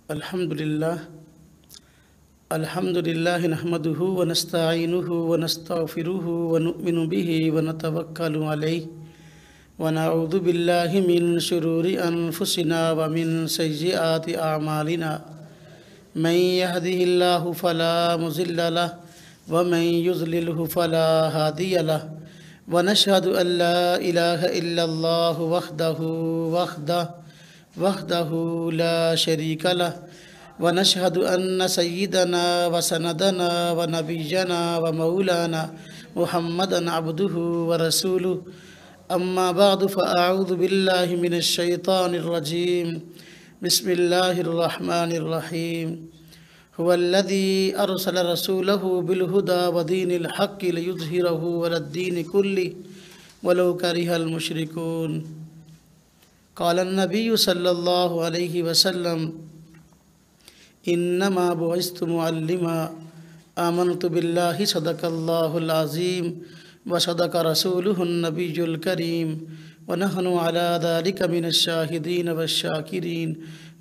الحمد لله نحمده ونستعينه ونستغفره ونؤمن به ونتوكل عليه ونعوذ بالله من شرور أنفسنا ومن سيئات أعمالنا من يهده الله فلا مضل له ومن يضلله فلا هادي له ونشهد أن لا إله إلا الله وحده لا شريك له ونشهد أن سيدنا وسندنا ونبينا ومولانا محمدا عبده ورسوله أما بعد فأعوذ بالله من الشيطان الرجيم بسم الله الرحمن الرحيم هو الذي أرسل رسوله بالهدى ودين الحق ليظهره على الدين كله ولو كره المشركون قال النبي صلى الله عليه وسلم إنما بعثت معلما آمنت بالله صدق الله العظيم وصدق رسوله النبي الكريم ونحن على ذلك من الشاهدين والشاكرين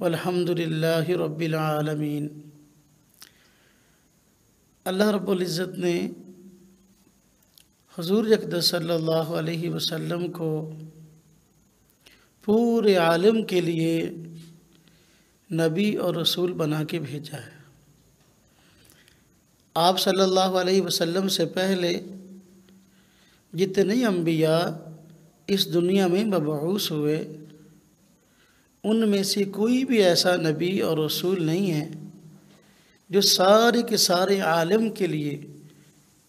والحمد لله رب العالمين۔ اللہ رب العزت نے حضور اقدس صلی اللہ علیہ وسلم کو پورے عالم کے لیے نبی اور رسول بنا کے بھیجا ہے۔ آپ صلی اللہ علیہ وسلم سے پہلے جتنے انبیاء اس دنیا میں مبعوث ہوئے ان میں سے کوئی بھی ایسا نبی اور رسول نہیں ہے جو سارے کے سارے عالم کے لیے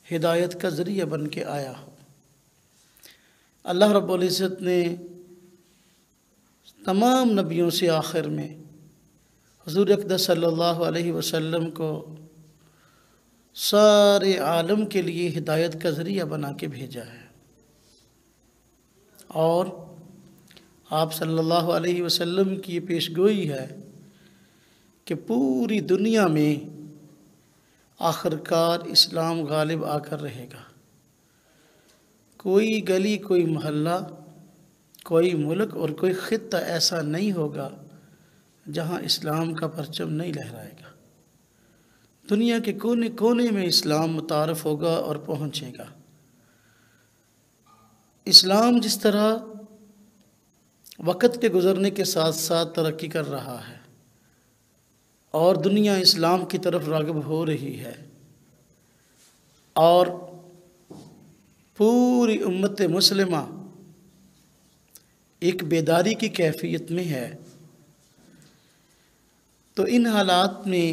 ہدایت کا ذریعہ بن کے آیا ہو۔ اللہ رب العزت نے تمام نبیوں سے آخر میں حضور اقدس صلی اللہ علیہ وسلم کو سارے عالم کے لیے ہدایت کا ذریعہ بنا کے بھیجا ہے، اور آپ صلی اللہ علیہ وسلم کی یہ پیش گوئی ہے کہ پوری دنیا میں آخرکار اسلام غالب آ کر رہے گا۔ کوئی گلی، کوئی محلہ، کوئی ملک اور کوئی خطہ ایسا نہیں ہوگا جہاں اسلام کا پرچم نہیں لہرائے گا۔ دنیا کے کونے کونے میں اسلام متعارف ہوگا اور پہنچے گا۔ اسلام جس طرح وقت کے گزرنے کے ساتھ ساتھ ترقی کر رہا ہے اور دنیا اسلام کی طرف راغب ہو رہی ہے، اور پوری امت مسلمہ ایک بیداری کی کیفیت میں ہے، تو ان حالات میں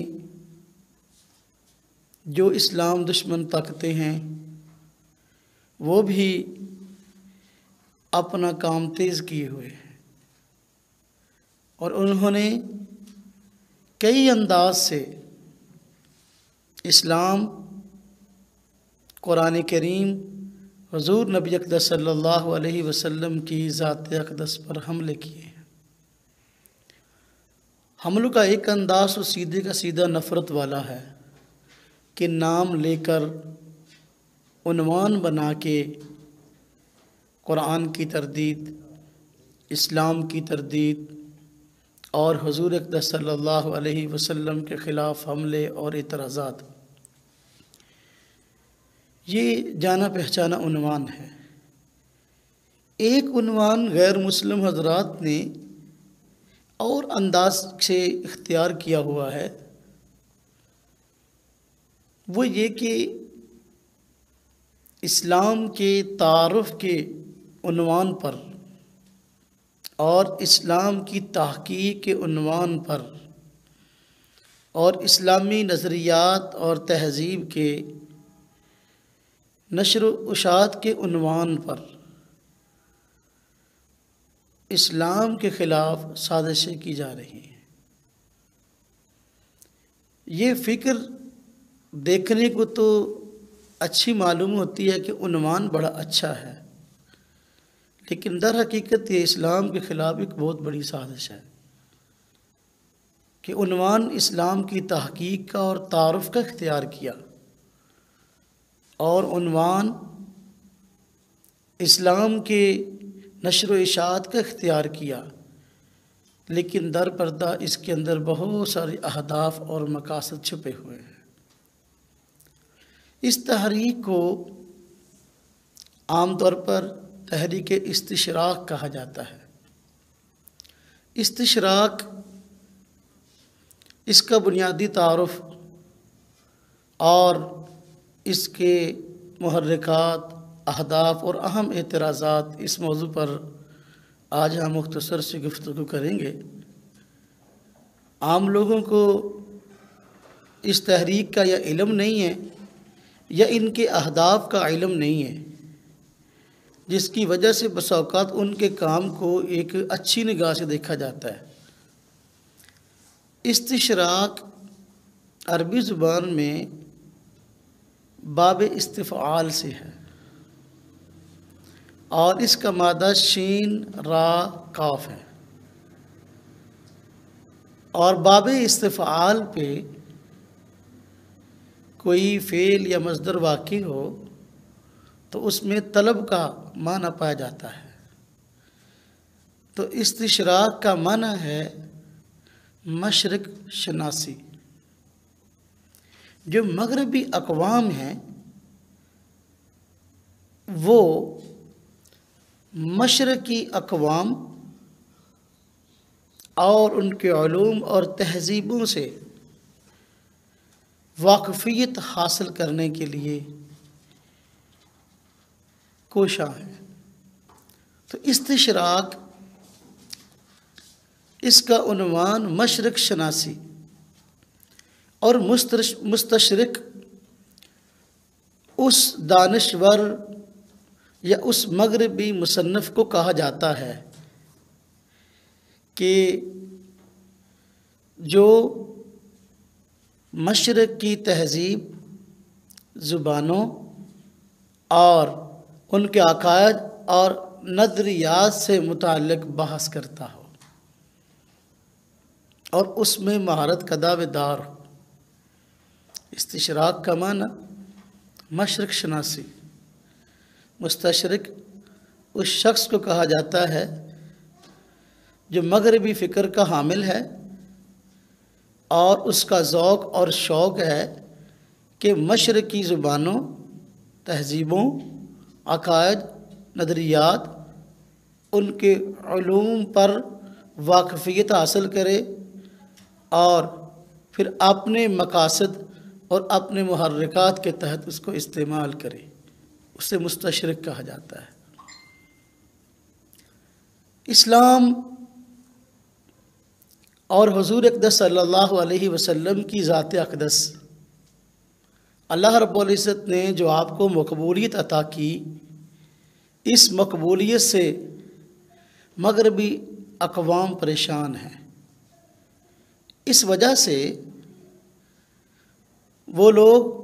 جو اسلام دشمن طاقتیں ہیں وہ بھی اپنا کام تیز کیے ہوئے ہیں، اور انہوں نے کئی انداز سے اسلام، قرآن کریم، حضور نبی اقدس صلی اللہ علیہ وسلم کی ذات اقدس پر حملے کیے ہیں۔ حملوں کا ایک انداز تو سیدھے کا سیدھا نفرت والا ہے کہ نام لے کر عنوان بنا کے قرآن کی تردید، اسلام کی تردید اور حضور اقدس صلی اللہ علیہ وسلم کے خلاف حملے اور اعتراضات، یہ جانا پہچانا عنوان ہے۔ ایک عنوان غیر مسلم حضرات نے اور انداز سے اختیار کیا ہوا ہے، وہ یہ کہ اسلام کے تعارف کے عنوان پر اور اسلام کی تحقیق کے عنوان پر اور اسلامی نظریات اور تہذیب کے نشر و اشاعت کے عنوان پر اسلام کے خلاف سازشیں کی جا رہی ہیں۔ یہ فکر دیکھنے کو تو اچھی معلوم ہوتی ہے کہ عنوان بڑا اچھا ہے، لیکن در حقیقت یہ اسلام کے خلاف ایک بہت بڑی سازش ہے کہ عنوان اسلام کی تحقیق کا اور تعارف کا اختیار کیا، اور عنوان اسلام کے نشر و اشاعت کا اختیار کیا، لیکن در پردہ اس کے اندر بہت سارے اہداف اور مقاصد چھپے ہوئے ہیں۔ اس تحریک کو عام طور پر تحریک استشراق کہا جاتا ہے۔ استشراق اس کا بنیادی تعارف اور اس کے محرکات، اہداف اور اہم اعتراضات، اس موضوع پر آج ہم مختصر سی گفتگو کریں گے۔ عام لوگوں کو اس تحریک کا یا علم نہیں ہے یا ان کے اہداف کا علم نہیں ہے، جس کی وجہ سے بسا اوقات ان کے کام کو ایک اچھی نگاہ سے دیکھا جاتا ہے۔ استشراق عربی زبان میں باب استفعال سے ہے اور اس کا مادہ شین را کاف ہے، اور باب استفعال پہ کوئی فعل یا مصدر واقع ہو تو اس میں طلب کا معنی پایا جاتا ہے۔ تو استشراق کا معنی ہے مشرق شناسی۔ جو مغربی اقوام ہیں وہ مشرقی اقوام اور ان کے علوم اور تہذیبوں سے واقفیت حاصل کرنے کے لیے کوشاں ہیں۔ تو استشراق اس کا عنوان مشرق شناسی اور مستشرق اس دانشور یا اس مغربی مصنف کو کہا جاتا ہے کہ جو مشرق کی تہذیب، زبانوں اور ان کے عقائد اور نظریات سے متعلق بحث کرتا ہو اور اس میں مہارت کا دعوے دار ہو۔ استشراق کا معنی مشرق شناسی۔ مستشرق اس شخص کو کہا جاتا ہے جو مغربی فکر کا حامل ہے اور اس کا ذوق اور شوق ہے کہ مشرقی زبانوں، تہذیبوں، عقائد، نظریات، ان کے علوم پر واقفیت حاصل کرے اور پھر اپنے مقاصد اور اپنے محرکات کے تحت اس کو استعمال کرے۔ اسے مستشرق کہا جاتا ہے۔ اسلام اور حضور اقدس صلی اللہ علیہ وسلم کی ذات اقدس، اللہ رب العزت نے جو آپ کو مقبولیت عطا کی، اس مقبولیت سے مغربی اقوام پریشان ہیں۔ اس وجہ سے وہ لوگ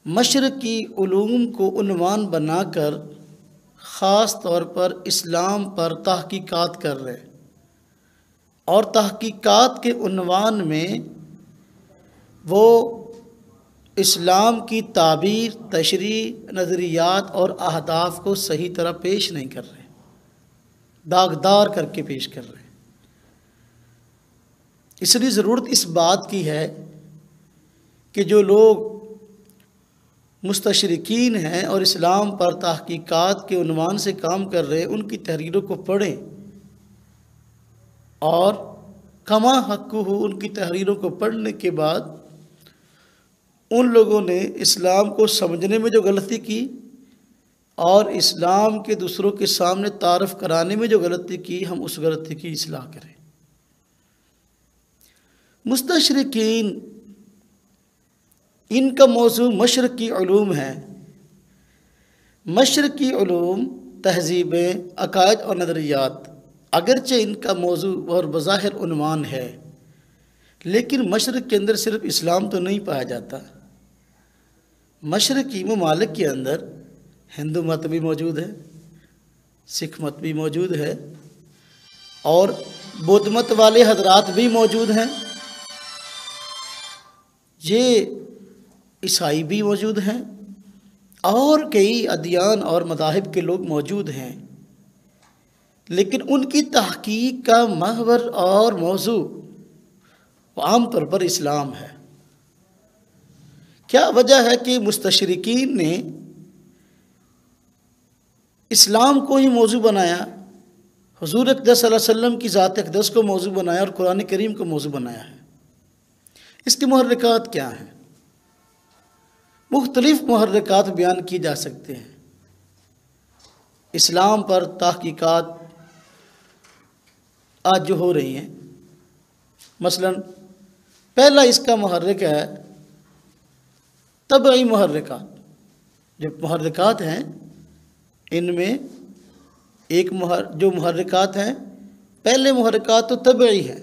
مشرقی علوم کو عنوان بنا کر خاص طور پر اسلام پر تحقیقات کر رہے ہیں، اور تحقیقات کے عنوان میں وہ اسلام کی تعبیر، تشریح، نظریات اور اہداف کو صحیح طرح پیش نہیں کر رہے، داغدار کر کے پیش کر رہے ہیں۔ اس لیے ضرورت اس بات کی ہے کہ جو لوگ مستشرقین ہیں اور اسلام پر تحقیقات کے عنوان سے کام کر رہے ہیں، ان کی تحریروں کو پڑھیں اور کما حق ہو ان کی تحریروں کو پڑھنے کے بعد ان لوگوں نے اسلام کو سمجھنے میں جو غلطی کی اور اسلام کے دوسروں کے سامنے تعارف کرانے میں جو غلطی کی، ہم اس غلطی کی اصلاح کریں۔ مستشرقین، ان کا موضوع مشرقی علوم ہے۔ مشرقی علوم، تہذیبیں، عقائد اور نظریات، اگرچہ ان کا موضوع اور بظاہر عنوان ہے، لیکن مشرق کے اندر صرف اسلام تو نہیں پایا جاتا۔ مشرقی ممالک کے اندر ہندو مت بھی موجود ہے، سکھ مت بھی موجود ہے، اور بدھ مت والے حضرات بھی موجود ہیں، یہ عیسائی بھی موجود ہیں، اور کئی ادیان اور مذاہب کے لوگ موجود ہیں۔ لیکن ان کی تحقیق کا محور اور موضوع عام طور پر اسلام ہے۔ کیا وجہ ہے کہ مستشرقین نے اسلام کو ہی موضوع بنایا، حضور اقدس صلی اللہ علیہ وسلم کی ذات اقدس کو موضوع بنایا اور قرآن کریم کو موضوع بنایا ہے؟ اس کے محرکات کیا ہیں؟ مختلف محرکات بیان کی جا سکتے ہیں۔ اسلام پر تحقیقات آج جو ہو رہی ہیں، مثلا پہلا اس کا محرک ہے طبعی محرکات۔ جو محرکات ہیں ان میں جو محرکات ہیں، پہلے محرکات تو طبعی ہیں،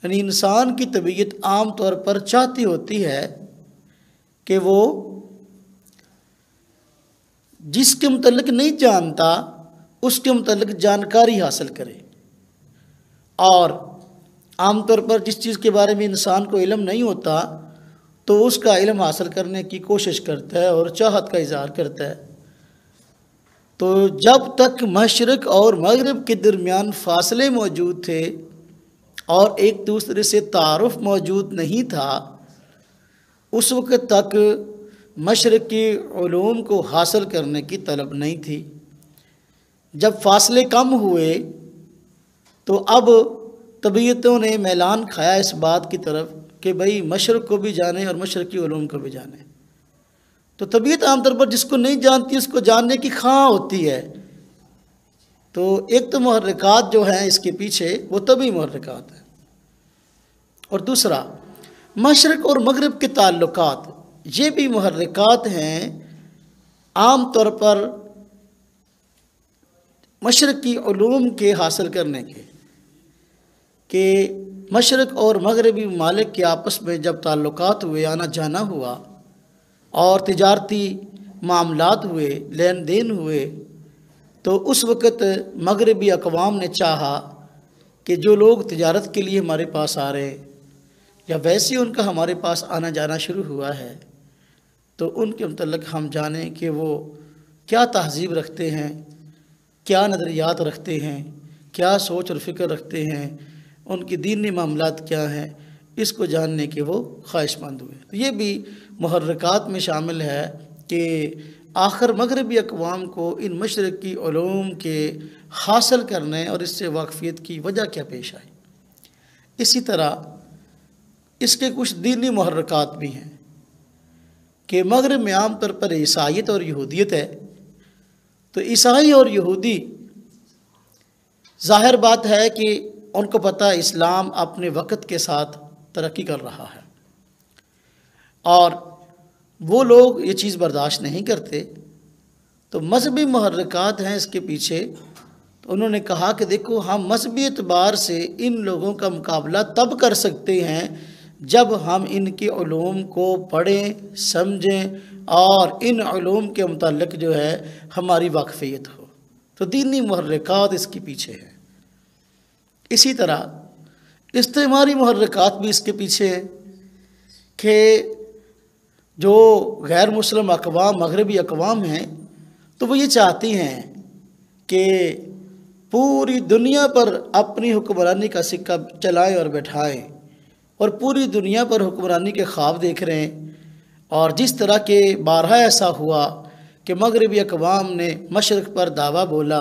یعنی انسان کی طبیعت عام طور پر چاہتی ہوتی ہے کہ وہ جس کے متعلق نہیں جانتا اس کے متعلق جانکاری حاصل کرے، اور عام طور پر جس چیز کے بارے میں انسان کو علم نہیں ہوتا تو اس کا علم حاصل کرنے کی کوشش کرتا ہے اور چاہت کا اظہار کرتا ہے۔ تو جب تک مشرق اور مغرب کے درمیان فاصلے موجود تھے اور ایک دوسرے سے تعارف موجود نہیں تھا، اس وقت تک مشرق کی علوم کو حاصل کرنے کی طلب نہیں تھی۔ جب فاصلے کم ہوئے تو اب طبیعتوں نے میلان کھایا اس بات کی طرف کہ بھئی مشرق کو بھی جانیں اور مشرقی علوم کو بھی جانیں۔ تو طبیعت عام طور پر جس کو نہیں جانتی اس کو جاننے کی خواہاں ہوتی ہے۔ تو ایک تو محرکات جو ہیں اس کے پیچھے وہ طبعی محرکات ہیں، اور دوسرا مشرق اور مغرب کے تعلقات، یہ بھی محرکات ہیں عام طور پر مشرقی علوم کے حاصل کرنے کے، کہ مشرق اور مغربی ممالک کے آپس میں جب تعلقات ہوئے، آنا جانا ہوا اور تجارتی معاملات ہوئے، لین دین ہوئے، تو اس وقت مغربی اقوام نے چاہا کہ جو لوگ تجارت کے لیے ہمارے پاس آ رہے یا ویسے ان کا ہمارے پاس آنا جانا شروع ہوا ہے تو ان کے متعلق ہم جانیں کہ وہ کیا تہذیب رکھتے ہیں، کیا نظریات رکھتے ہیں، کیا سوچ اور فکر رکھتے ہیں، ان کی دینی معاملات کیا ہیں، اس کو جاننے کے وہ خواہش مند ہوئے۔ تو یہ بھی محرکات میں شامل ہے کہ آخر مغربی اقوام کو ان مشرقی علوم کے حاصل کرنے اور اس سے واقفیت کی وجہ کیا پیش آئی۔ اسی طرح اس کے کچھ دینی محرکات بھی ہیں کہ مغرب میں عام طور پر عیسائیت اور یہودیت ہے، تو عیسائی اور یہودی ظاہر بات ہے کہ ان کو پتہ اسلام اپنے وقت کے ساتھ ترقی کر رہا ہے، اور وہ لوگ یہ چیز برداشت نہیں کرتے، تو مذہبی محرکات ہیں اس کے پیچھے۔ تو انہوں نے کہا کہ دیکھو ہم مذہبی اعتبار سے ان لوگوں کا مقابلہ تب کر سکتے ہیں جب ہم ان کے علوم کو پڑھیں، سمجھیں اور ان علوم کے متعلق جو ہے ہماری واقفیت ہو۔ تو دینی محرکات اس کے پیچھے ہیں۔ اسی طرح استعماری محرکات بھی اس کے پیچھے ہیں کہ جو غیر مسلم اقوام، مغربی اقوام ہیں، تو وہ یہ چاہتی ہیں کہ پوری دنیا پر اپنی حکمرانی کا سکہ چلائیں اور بٹھائیں، اور پوری دنیا پر حکمرانی کے خواب دیکھ رہے ہیں۔ اور جس طرح کے بارہا ایسا ہوا کہ مغربی اقوام نے مشرق پر دعویٰ بولا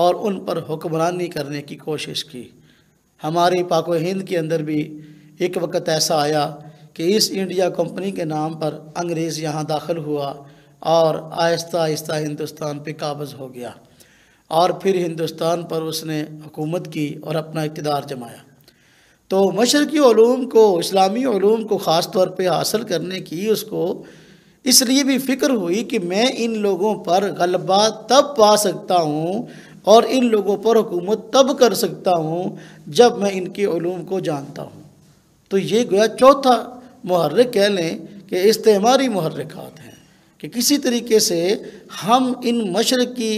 اور ان پر حکمرانی کرنے کی کوشش کی۔ ہماری پاک و ہند کے اندر بھی ایک وقت ایسا آیا کہ ایسٹ انڈیا کمپنی کے نام پر انگریز یہاں داخل ہوا اور آہستہ آہستہ ہندوستان پہ قابض ہو گیا، اور پھر ہندوستان پر اس نے حکومت کی اور اپنا اقتدار جمایا۔ تو مشرقی علوم کو، اسلامی علوم کو خاص طور پہ حاصل کرنے کی اس کو اس لیے بھی فکر ہوئی کہ میں ان لوگوں پر غلبہ تب پا سکتا ہوں اور ان لوگوں پر حکومت تب کر سکتا ہوں جب میں ان کے علوم کو جانتا ہوں۔ تو یہ گویا چوتھا محرک کہہ لیں کہ استعماری محرکات ہیں کہ کسی طریقے سے ہم ان مشرقی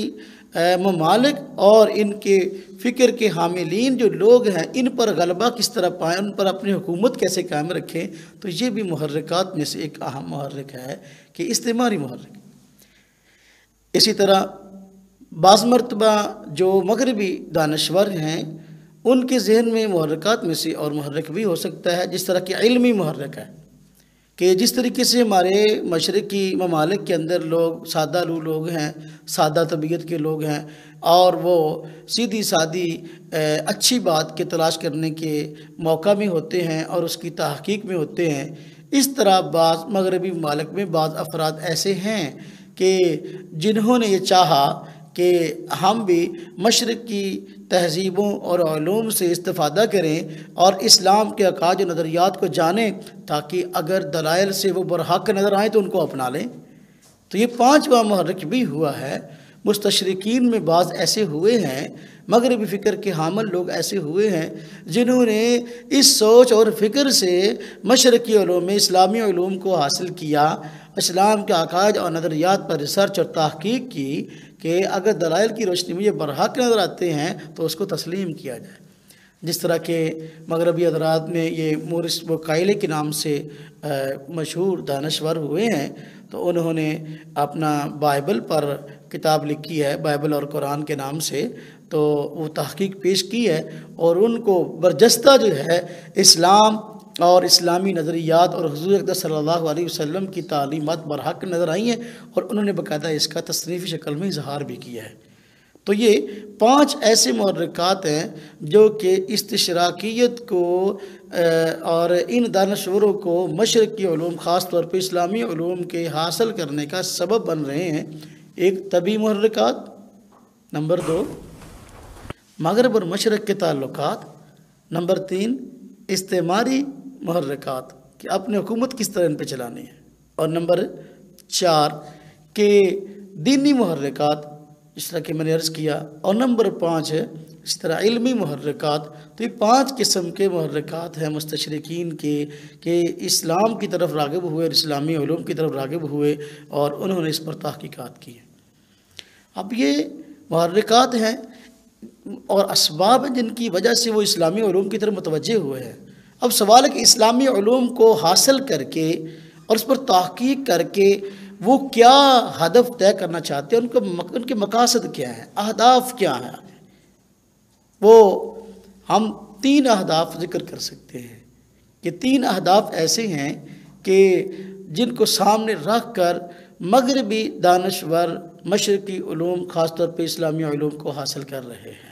ممالک اور ان کے فکر کے حاملین جو لوگ ہیں ان پر غلبہ کس طرح پائیں، ان پر اپنی حکومت کیسے قائم رکھیں۔ تو یہ بھی محرکات میں سے ایک اہم محرک ہے کہ استعماری محرک۔ اسی طرح بعض مرتبہ جو مغربی دانشور ہیں ان کے ذہن میں محرکات میں سے اور محرک بھی ہو سکتا ہے جس طرح کہ علمی محرک ہے، کہ جس طریقے سے ہمارے مشرقی ممالک کے اندر لوگ سادہ رو لوگ ہیں، سادہ طبیعت کے لوگ ہیں، اور وہ سیدھی سادی اچھی بات کے تلاش کرنے کے موقع میں ہوتے ہیں اور اس کی تحقیق میں ہوتے ہیں، اس طرح بعض مغربی ممالک میں بعض افراد ایسے ہیں کہ جنہوں نے یہ چاہا کہ ہم بھی مشرق کی تہذیبوں اور علوم سے استفادہ کریں اور اسلام کے عقائد و نظریات کو جانیں، تاکہ اگر دلائل سے وہ برحق نظر آئیں تو ان کو اپنا لیں۔ تو یہ پانچواں محرک بھی ہوا ہے۔ مستشرقین میں بعض ایسے ہوئے ہیں، مغربی فکر کے حامل لوگ ایسے ہوئے ہیں جنہوں نے اس سوچ اور فکر سے مشرقی علوم میں اسلامی علوم کو حاصل کیا، اسلام کے عقائد اور نظریات پر ریسرچ اور تحقیق کی کہ اگر دلائل کی روشنی میں یہ برحق نظر آتے ہیں تو اس کو تسلیم کیا جائے۔ جس طرح کہ مغربی حضرات میں یہ مورس بوکائلے کے نام سے مشہور دانشور ہوئے ہیں، تو انہوں نے اپنا بائبل پر کتاب لکھی ہے، بائبل اور قرآن کے نام سے، تو وہ تحقیق پیش کی ہے اور ان کو برجستہ جو ہے اسلام اور اسلامی نظریات اور حضور اقدس صلی اللہ علیہ وسلم کی تعلیمات برحق نظر آئی ہیں، اور انہوں نے باقاعدہ اس کا تصنیفی شکل میں اظہار بھی کیا ہے۔ تو یہ 5 ایسے محرکات ہیں جو کہ استشراقیت کو اور ان دانشوروں کو مشرقی علوم خاص طور پہ اسلامی علوم کے حاصل کرنے کا سبب بن رہے ہیں۔ ایک طبی محرکات، نمبر 2 مغرب اور مشرق کے تعلقات، نمبر 3 استعماری محرکات کہ اپنی حکومت کس طرح ان پہ چلانی ہے، اور نمبر 4 کہ دینی محرکات جس طرح کہ میں نے عرض کیا، اور نمبر 5 ہے اس طرح علمی محرکات۔ تو یہ 5 قسم کے محرکات ہیں مستشرقین کے کہ اسلام کی طرف راغب ہوئے اور اسلامی علوم کی طرف راغب ہوئے اور انہوں نے اس پر تحقیقات کی ہیں۔ اب یہ محرکات ہیں اور اسباب ہیں جن کی وجہ سے وہ اسلامی علوم کی طرف متوجہ ہوئے ہیں۔ اب سوال ہے کہ اسلامی علوم کو حاصل کر کے اور اس پر تحقیق کر کے وہ کیا ہدف طے کرنا چاہتے ہیں، ان کے مقاصد کیا ہیں، اہداف کیا ہیں۔ وہ ہم 3 اہداف ذکر کر سکتے ہیں کہ 3 اہداف ایسے ہیں کہ جن کو سامنے رکھ کر مغربی دانشور مشرقی علوم خاص طور پہ اسلامی علوم کو حاصل کر رہے ہیں۔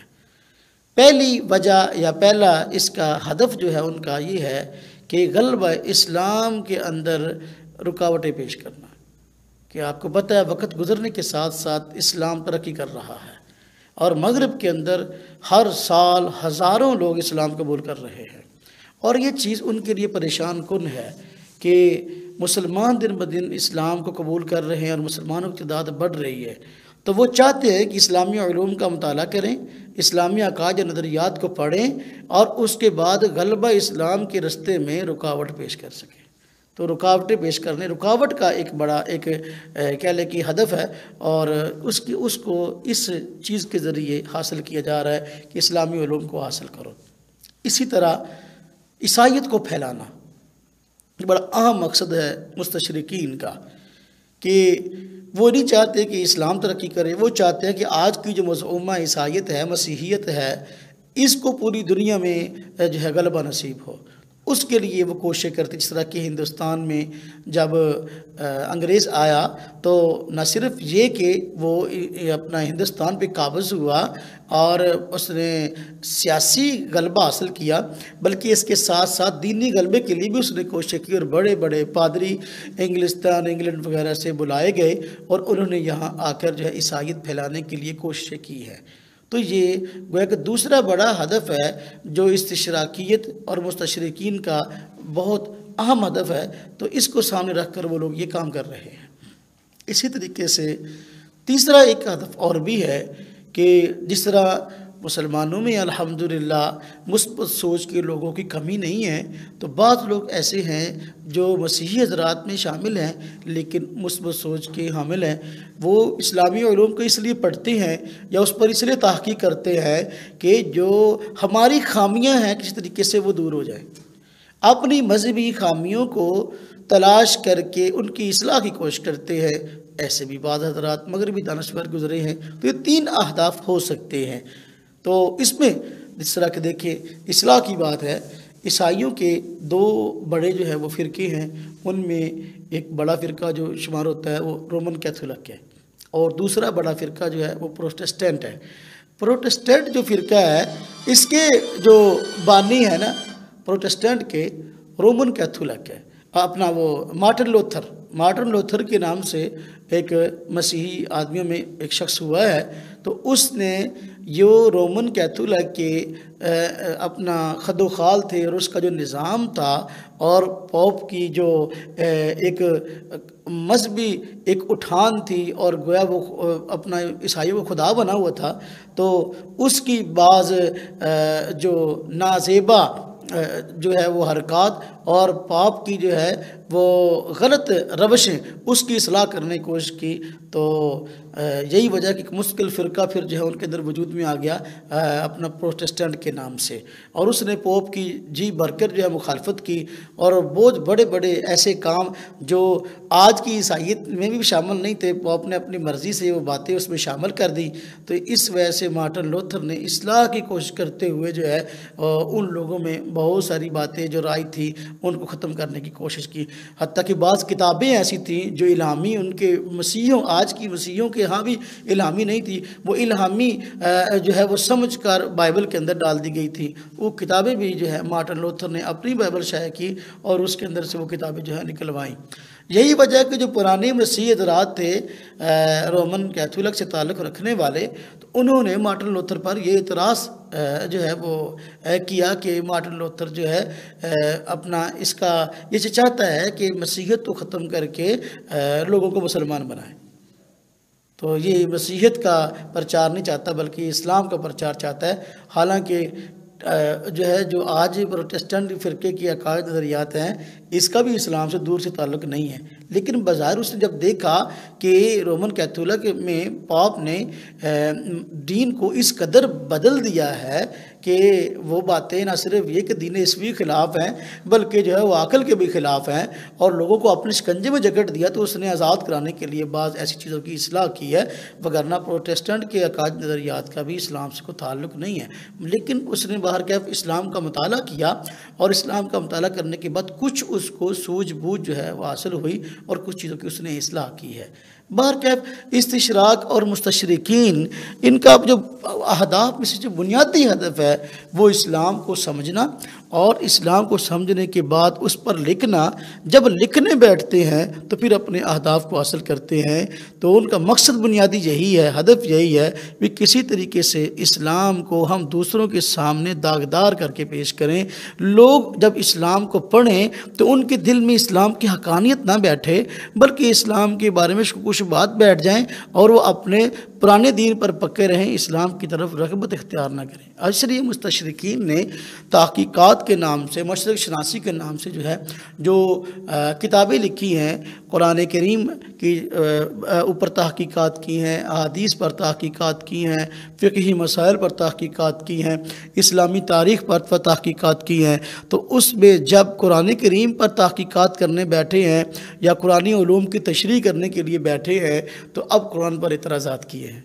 پہلی وجہ یا پہلا اس کا ہدف جو ہے ان کا یہ ہے کہ غلبہ اسلام کے اندر رکاوٹیں پیش کرنا، کہ آپ کو پتہ ہے وقت گزرنے کے ساتھ ساتھ اسلام ترقی کر رہا ہے اور مغرب کے اندر ہر سال ہزاروں لوگ اسلام قبول کر رہے ہیں، اور یہ چیز ان کے لیے پریشان کن ہے کہ مسلمان دن بدن اسلام کو قبول کر رہے ہیں اور مسلمانوں کی تعداد بڑھ رہی ہے۔ تو وہ چاہتے ہیں کہ اسلامی علوم کا مطالعہ کریں، اسلامی عقائد و نظریات کو پڑھیں اور اس کے بعد غلبہ اسلام کے رستے میں رکاوٹ پیش کر سکیں۔ تو رکاوٹیں پیش کرنے، رکاوٹ کا ایک بڑا ایک کہہ لیں کہ ہدف ہے، اور اس کو اس چیز کے ذریعے حاصل کیا جا رہا ہے کہ اسلامی علوم کو حاصل کرو۔ اسی طرح عیسائیت کو پھیلانا یہ بڑا اہم مقصد ہے مستشرقین کا، کہ وہ نہیں چاہتے کہ اسلام ترقی کرے، وہ چاہتے ہیں کہ آج کی جو مزعومہ عیسائیت ہے، مسیحیت ہے، اس کو پوری دنیا میں جو ہے غلبہ نصیب ہو۔ اس کے لیے وہ کوشش کرتے، جس طرح کہ ہندوستان میں جب انگریز آیا تو نہ صرف یہ کہ وہ اپنا ہندوستان پہ قابض ہوا اور اس نے سیاسی غلبہ حاصل کیا، بلکہ اس کے ساتھ ساتھ دینی غلبے کے لیے بھی اس نے کوشش کی، اور بڑے بڑے پادری انگلینڈ وغیرہ سے بلائے گئے اور انہوں نے یہاں آ کر جو ہے عیسائیت پھیلانے کے لیے کوششیں کی ہیں۔ تو یہ گویا کہ دوسرا بڑا ہدف ہے جو استشراقیت اور مستشرقین کا بہت اہم ہدف ہے، تو اس کو سامنے رکھ کر وہ لوگ یہ کام کر رہے ہیں۔ اسی طریقے سے تیسرا ایک ہدف اور بھی ہے کہ جس طرح مسلمانوں میں الحمدللہ مثبت سوچ کے لوگوں کی کمی نہیں ہے، تو بعض لوگ ایسے ہیں جو مسیحی حضرات میں شامل ہیں لیکن مثبت سوچ کے حامل ہیں، وہ اسلامی علوم کو اس لیے پڑھتے ہیں یا اس پر اس لیے تحقیق کرتے ہیں کہ جو ہماری خامیاں ہیں کسی طریقے سے وہ دور ہو جائیں، اپنی مذہبی خامیوں کو تلاش کر کے ان کی اصلاح کی کوشش کرتے ہیں۔ ایسے بھی بعض حضرات مغربی دانشور گزرے ہیں، تو یہ 3 اہداف ہو سکتے ہیں۔ تو اس میں جس طرح کہ دیکھیں اصلاح کی بات ہے، عیسائیوں کے 2 بڑے جو ہے وہ فرقے ہیں، ان میں ایک بڑا فرقہ جو شمار ہوتا ہے وہ رومن کیتھولک ہے، اور دوسرا بڑا فرقہ جو ہے وہ پروٹسٹنٹ ہے۔ پروٹسٹنٹ جو فرقہ ہے اس کے جو بانی ہے نا پروٹسٹنٹ کے، رومن کیتھولک ہے، اپنا وہ مارٹن لوتھر کے نام سے ایک مسیحی آدمیوں میں ایک شخص ہوا ہے، تو اس نے جو رومن کیتھولک کے اپنا خد و خال تھے اور اس کا جو نظام تھا، اور پوپ کی جو ایک مذہبی ایک اٹھان تھی، اور گویا وہ اپنا عیسائیوں کو خدا بنا ہوا تھا، تو اس کی بعض جو نازیبا جو ہے وہ حرکات اور پاپ کی جو ہے وہ غلط روشیں اس کی اصلاح کرنے کی کوشش کی، تو یہی وجہ کہ ایک مستقل فرقہ پھر جو ہے ان کے اندر وجود میں آ گیا اپنا پروٹسٹنٹ کے نام سے، اور اس نے پوپ کی جی بھر کر جو ہے مخالفت کی، اور بہت بڑے بڑے ایسے کام جو آج کی عیسائیت میں بھی شامل نہیں تھے، پوپ نے اپنی مرضی سے وہ باتیں اس میں شامل کر دی۔ تو اس وجہ سے مارٹن لوتھر نے اصلاح کی کوشش کرتے ہوئے جو ہے ان لوگوں میں بہت ساری باتیں جو رائے تھی ان کو ختم کرنے کی کوشش کی، حتیٰ کہ بعض کتابیں ایسی تھیں جو الہامی ان کے مسیحیوں آج کی مسیحیوں کے ہاں بھی الہامی نہیں تھی، وہ الہامی جو ہے وہ سمجھ کر بائبل کے اندر ڈال دی گئی تھی۔ وہ کتابیں بھی جو ہے مارٹن لوتھر نے اپنی بائبل شائع کی اور اس کے اندر سے وہ کتابیں جو ہے نکلوائیں۔ یہی وجہ ہے کہ جو پرانے مسیحی حضرات تھے رومن کیتھولک سے تعلق رکھنے والے، تو انہوں نے مارٹن لوتھر پر یہ اعتراض جو ہے وہ کیا کہ مارٹن لوتھر جو ہے اپنا اس کا یہ چاہتا ہے کہ مسیحیت کو ختم کر کے لوگوں کو مسلمان بنائے، تو یہ مسیحیت کا پرچار نہیں چاہتا بلکہ اسلام کا پرچار چاہتا ہے۔ حالانکہ جو ہے جو آج پروٹسٹنٹ فرقے کی عقائد نظریات ہیں اس کا بھی اسلام سے دور سے تعلق نہیں ہے، لیکن بظاہر اس نے جب دیکھا کہ رومن کیتھولک میں پاپ نے دین کو اس قدر بدل دیا ہے کہ وہ باتیں نہ صرف یہ کہ دین عیسوی خلاف ہیں بلکہ جو ہے وہ عقل کے بھی خلاف ہیں، اور لوگوں کو اپنے شکنجے میں جکڑ دیا، تو اس نے آزاد کرانے کے لیے بعض ایسی چیزوں کی اصلاح کی ہے، وگرنہ پروٹسٹنٹ کے عقائد نظریات کا بھی اسلام سے کوئی تعلق نہیں ہے۔ لیکن اس نے باہر کیف اسلام کا مطالعہ کیا، اور اسلام کا مطالعہ کرنے کے بعد کچھ اس کو سوجھ بوجھ جو ہے وہ حاصل ہوئی، اور کچھ چیزوں کی اس نے اصلاح کی ہے۔ باہر کیف استشراق اور مستشرقین ان کا جو اہداف میں سے جو بنیادی ہدف ہے وہ اسلام کو سمجھنا، اور اسلام کو سمجھنے کے بعد اس پر لکھنا۔ جب لکھنے بیٹھتے ہیں تو پھر اپنے اہداف کو حاصل کرتے ہیں، تو ان کا مقصد بنیادی یہی ہے، ہدف یہی ہے کہ کسی طریقے سے اسلام کو ہم دوسروں کے سامنے داغدار کر کے پیش کریں۔ لوگ جب اسلام کو پڑھیں تو ان کے دل میں اسلام کی حقانیت نہ بیٹھے بلکہ اسلام کے بارے میں کچھ بات بیٹھ جائیں، اور وہ اپنے پرانے دین پر پکے رہیں، اسلام کی طرف رغبت اختیار نہ کریں۔ اس لیے مستشرقین نے تحقیقات کے نام سے، مشرق شناسی کے نام سے جو ہے جو کتابیں لکھی ہیں، قرآن کریم کی اوپر تحقیقات کی ہیں، احادیث پر تحقیقات کی ہیں، فقہی مسائل پر تحقیقات کی ہیں، اسلامی تاریخ پر تحقیقات کی ہیں، تو اس میں جب قرآن کریم پر تحقیقات کرنے بیٹھے ہیں یا قرآنی علوم کی تشریح کرنے کے لیے بیٹھے ہیں تو اب قرآن پر اعتراضات کیے ہیں۔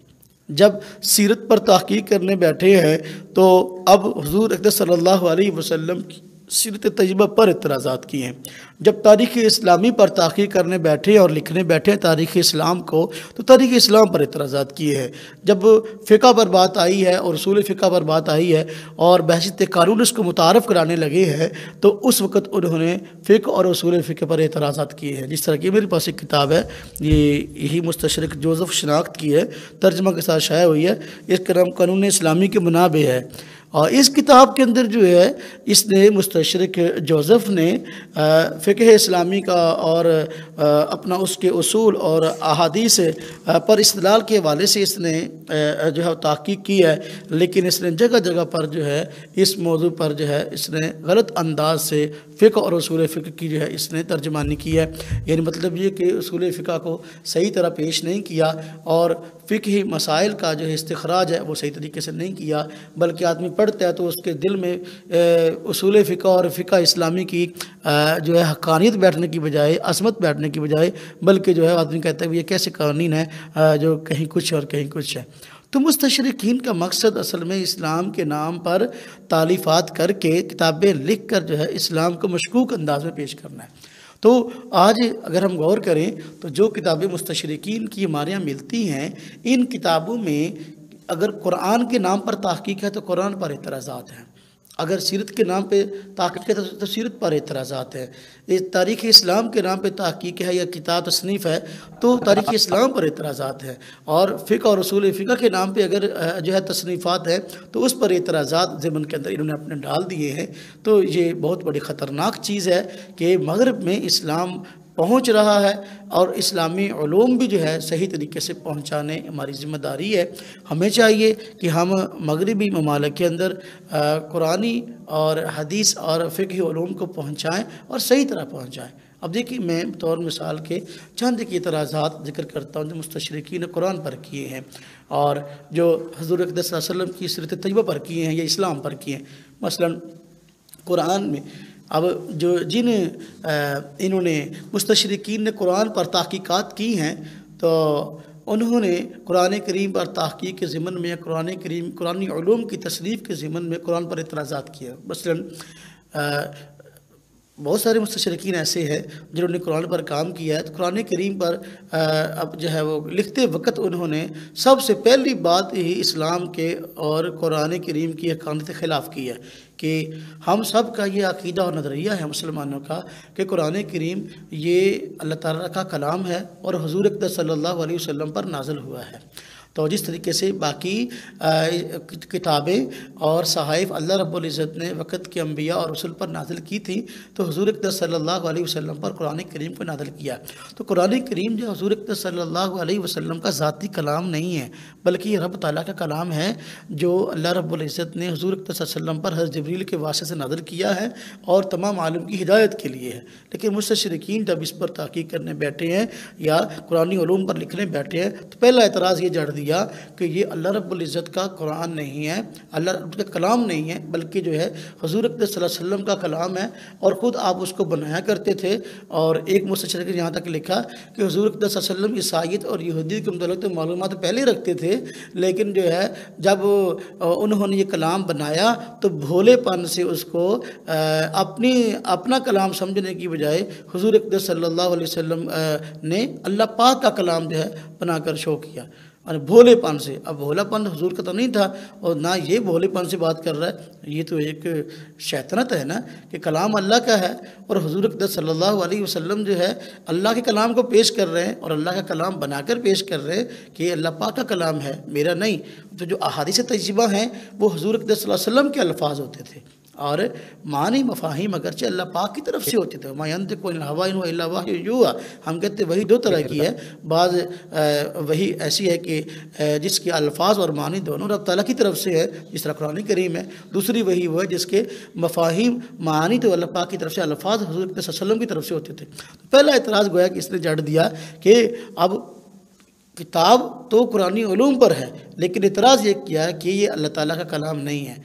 جب سیرت پر تحقیق کرنے بیٹھے ہیں تو اب حضور اقدس صلی اللہ علیہ وسلم کی سیرت طیبہ پر اعتراضات کیے ہیں۔ جب تاریخ اسلامی پر تحقیق کرنے بیٹھے اور لکھنے بیٹھے تاریخ اسلام کو، تو تاریخ اسلام پر اعتراضات کیے ہیں۔ جب فقہ پر بات آئی ہے اور اصول فقہ پر بات آئی ہے اور بحثیت قانون اس کو متعارف کرانے لگے ہیں، تو اس وقت انہوں نے فقہ اور اصول فقہ پر اعتراضات کیے ہیں۔ جس طرح کہ میرے پاس ایک کتاب ہے، یہی مستشرق جوزف شناخت کی ہے، ترجمہ کے ساتھ شائع ہوئی ہے، اس کا نام قانون اسلامی کے منابع ہے، اور اس کتاب کے اندر جو ہے اس نے مستشرق جوزف نے فقہ اسلامی کا اور اپنا اس کے اصول اور احادیث پر استدلال کے حوالے سے اس نے جو ہے تحقیق کی ہے، لیکن اس نے جگہ جگہ پر جو ہے اس موضوع پر جو ہے اس نے غلط انداز سے فقہ اور اصول فقہ کی جو ہے اس نے ترجمانی کی ہے۔ یعنی مطلب یہ کہ اصول فقہ کو صحیح طرح پیش نہیں کیا، اور فقہی مسائل کا جو ہے استخراج ہے وہ صحیح طریقے سے نہیں کیا، بلکہ آدمی پڑھتا ہے تو اس کے دل میں اصول فقہ اور فقہ اسلامی کی جو ہے حقانیت بیٹھنے کی بجائے، عظمت بیٹھنے کی بجائے، بلکہ جو ہے آدمی کہتا ہے یہ کیسے قوانین ہے جو کہیں کچھ اور کہیں کچھ ہے۔ تو مستشرقین کا مقصد اصل میں اسلام کے نام پر تالیفات کر کے، کتابیں لکھ کر جو ہے اسلام کو مشکوک انداز میں پیش کرنا ہے۔ تو آج اگر ہم غور کریں تو جو کتابیں مستشرقین کی ہمارے یہاں ملتی ہیں، ان کتابوں میں اگر قرآن کے نام پر تحقیق ہے تو قرآن پر اعتراضات ہیں، اگر سیرت کے نام پہ تحقیق ہے تو سیرت پر اعتراضات ہیں، تاریخ اسلام کے نام پہ تحقیق ہے یا کتاب تصنیف ہے تو تاریخ اسلام پر اعتراضات ہیں، اور فقہ اور اصول فقہ کے نام پہ اگر جو ہے تصنیفات ہیں تو اس پر اعتراضات ضمن کے اندر انہوں نے اپنے ڈال دیے ہیں۔ تو یہ بہت بڑی خطرناک چیز ہے کہ مغرب میں اسلام پہنچ رہا ہے، اور اسلامی علوم بھی جو ہے صحیح طریقے سے پہنچانے ہماری ذمہ داری ہے۔ ہمیں چاہیے کہ ہم مغربی ممالک کے اندر قرآنی اور حدیث اور فقہی علوم کو پہنچائیں اور صحیح طرح پہنچائیں۔ اب دیکھیے میں بطور مثال کے چند کی اعتراضات ذکر کرتا ہوں جو مستشرقین نے قرآن پر کیے ہیں، اور جو حضور اقدس صلی اللہ علیہ وسلم کی سیرت طیبہ پر کیے ہیں یا اسلام پر کیے ہیں۔ مثلا قرآن میں اب جن انہوں نے مستشرقین نے قرآن پر تحقیقات کی ہیں تو انہوں نے قرآن کریم پر تحقیق کے ضمن میں، قرآنی علوم کی تصنیف کے ضمن میں قرآن پر اعتراضات کیے۔ مثلا بہت سارے مستشرقین ایسے ہیں جنہوں نے قرآن پر کام کیا ہے، تو قرآن کریم پر اب جو ہے وہ لکھتے وقت انہوں نے سب سے پہلی بات ہی اسلام کے اور قرآن کریم کی حقانیت کے خلاف کی ہے کہ ہم سب کا یہ عقیدہ اور نظریہ ہے مسلمانوں کا کہ قرآن کریم یہ اللہ تعالیٰ کا کلام ہے اور حضور اقدس صلی اللہ علیہ وسلم پر نازل ہوا ہے۔ تو جس طریقے سے باقی کتابیں اور صحائف اللہ رب العزت نے وقت کے انبیاء اور رسول پر نازل کی تھی، تو حضور اقدس صلی اللہ علیہ وسلم پر قرآن کریم کو نازل کیا۔ تو قرآن کریم جو حضور اقدس صلی اللہ علیہ وسلم کا ذاتی کلام نہیں ہے، بلکہ یہ رب تعالیٰ کا کلام ہے جو اللہ رب العزت نے حضور اقدس صلی اللہ علیہ وسلم پر حضرت جبریل کے واسطے سے نازل کیا ہے اور تمام عالم کی ہدایت کے لیے ہے۔ لیکن مستشرقین جب اس پر تحقیق کرنے بیٹھے ہیں یا قرآنی علوم پر لکھنے بیٹھے ہیں تو پہلا اعتراض یہ جڑ دیا کہ یہ اللہ رب العزت کا قرآن نہیں ہے، اللہ رب کا کلام نہیں ہے، بلکہ جو ہے حضور اقدس صلی اللہ علیہ وسلم کا کلام ہے، اور خود آپ اس کو بنایا کرتے تھے۔ اور ایک مستشرق نے یہاں تک لکھا کہ حضور اقدس صلی اللہ علیہ وسلم عیسائیت اور یہودیت کے متعلق تو معلومات پہلے رکھتے تھے، لیکن جو ہے جب انہوں نے یہ کلام بنایا تو بھولے پن سے اس کو اپنا کلام سمجھنے کی بجائے حضور اقدس صلی اللہ علیہ وسلم نے اللہ پاک کا کلام جو ہے بنا کر شو کیا، اور بھولے پن سے۔ اب بھولا پن حضور کا تو نہیں تھا، اور نہ یہ بھولے پن سے بات کر رہا ہے، یہ تو ایک شیطنت ہے نا کہ کلام اللہ کا ہے اور حضور اقدس صلی اللہ علیہ وسلم جو ہے اللہ کے کلام کو پیش کر رہے ہیں اور اللہ کا کلام بنا کر پیش کر رہے ہیں کہ یہ اللہ پاک کا کلام ہے، میرا نہیں۔ تو جو احادیث طیبہ ہیں وہ حضور اقدس صلی اللہ علیہ وسلم کے الفاظ ہوتے تھے، اور معنی مفاہیم اگرچہ اللہ پاک کی طرف سے ہوتے تھے۔ ما ينطق عن الهوى إن هو إلا وحي يوحى، ہم کہتے ہیں وہی دو طرح کی ہے، بعض وہی ایسی ہے کہ جس کے الفاظ اور معنی دونوں رب تعالیٰ کی طرف سے ہے، جس طرح قرآن کریم ہے۔ دوسری وہی وہ ہے جس کے مفاہیم معنی تو اللہ پاک کی طرف سے، الفاظ حضور صلی اللہ علیہ وسلم کی طرف سے ہوتے تھے۔ پہلا اعتراض گویا کہ اس نے جڑ دیا کہ اب کتاب تو قرآنی علوم پر ہے، لیکن اعتراض یہ کیا کہ یہ اللہ تعالیٰ کا کلام نہیں ہے،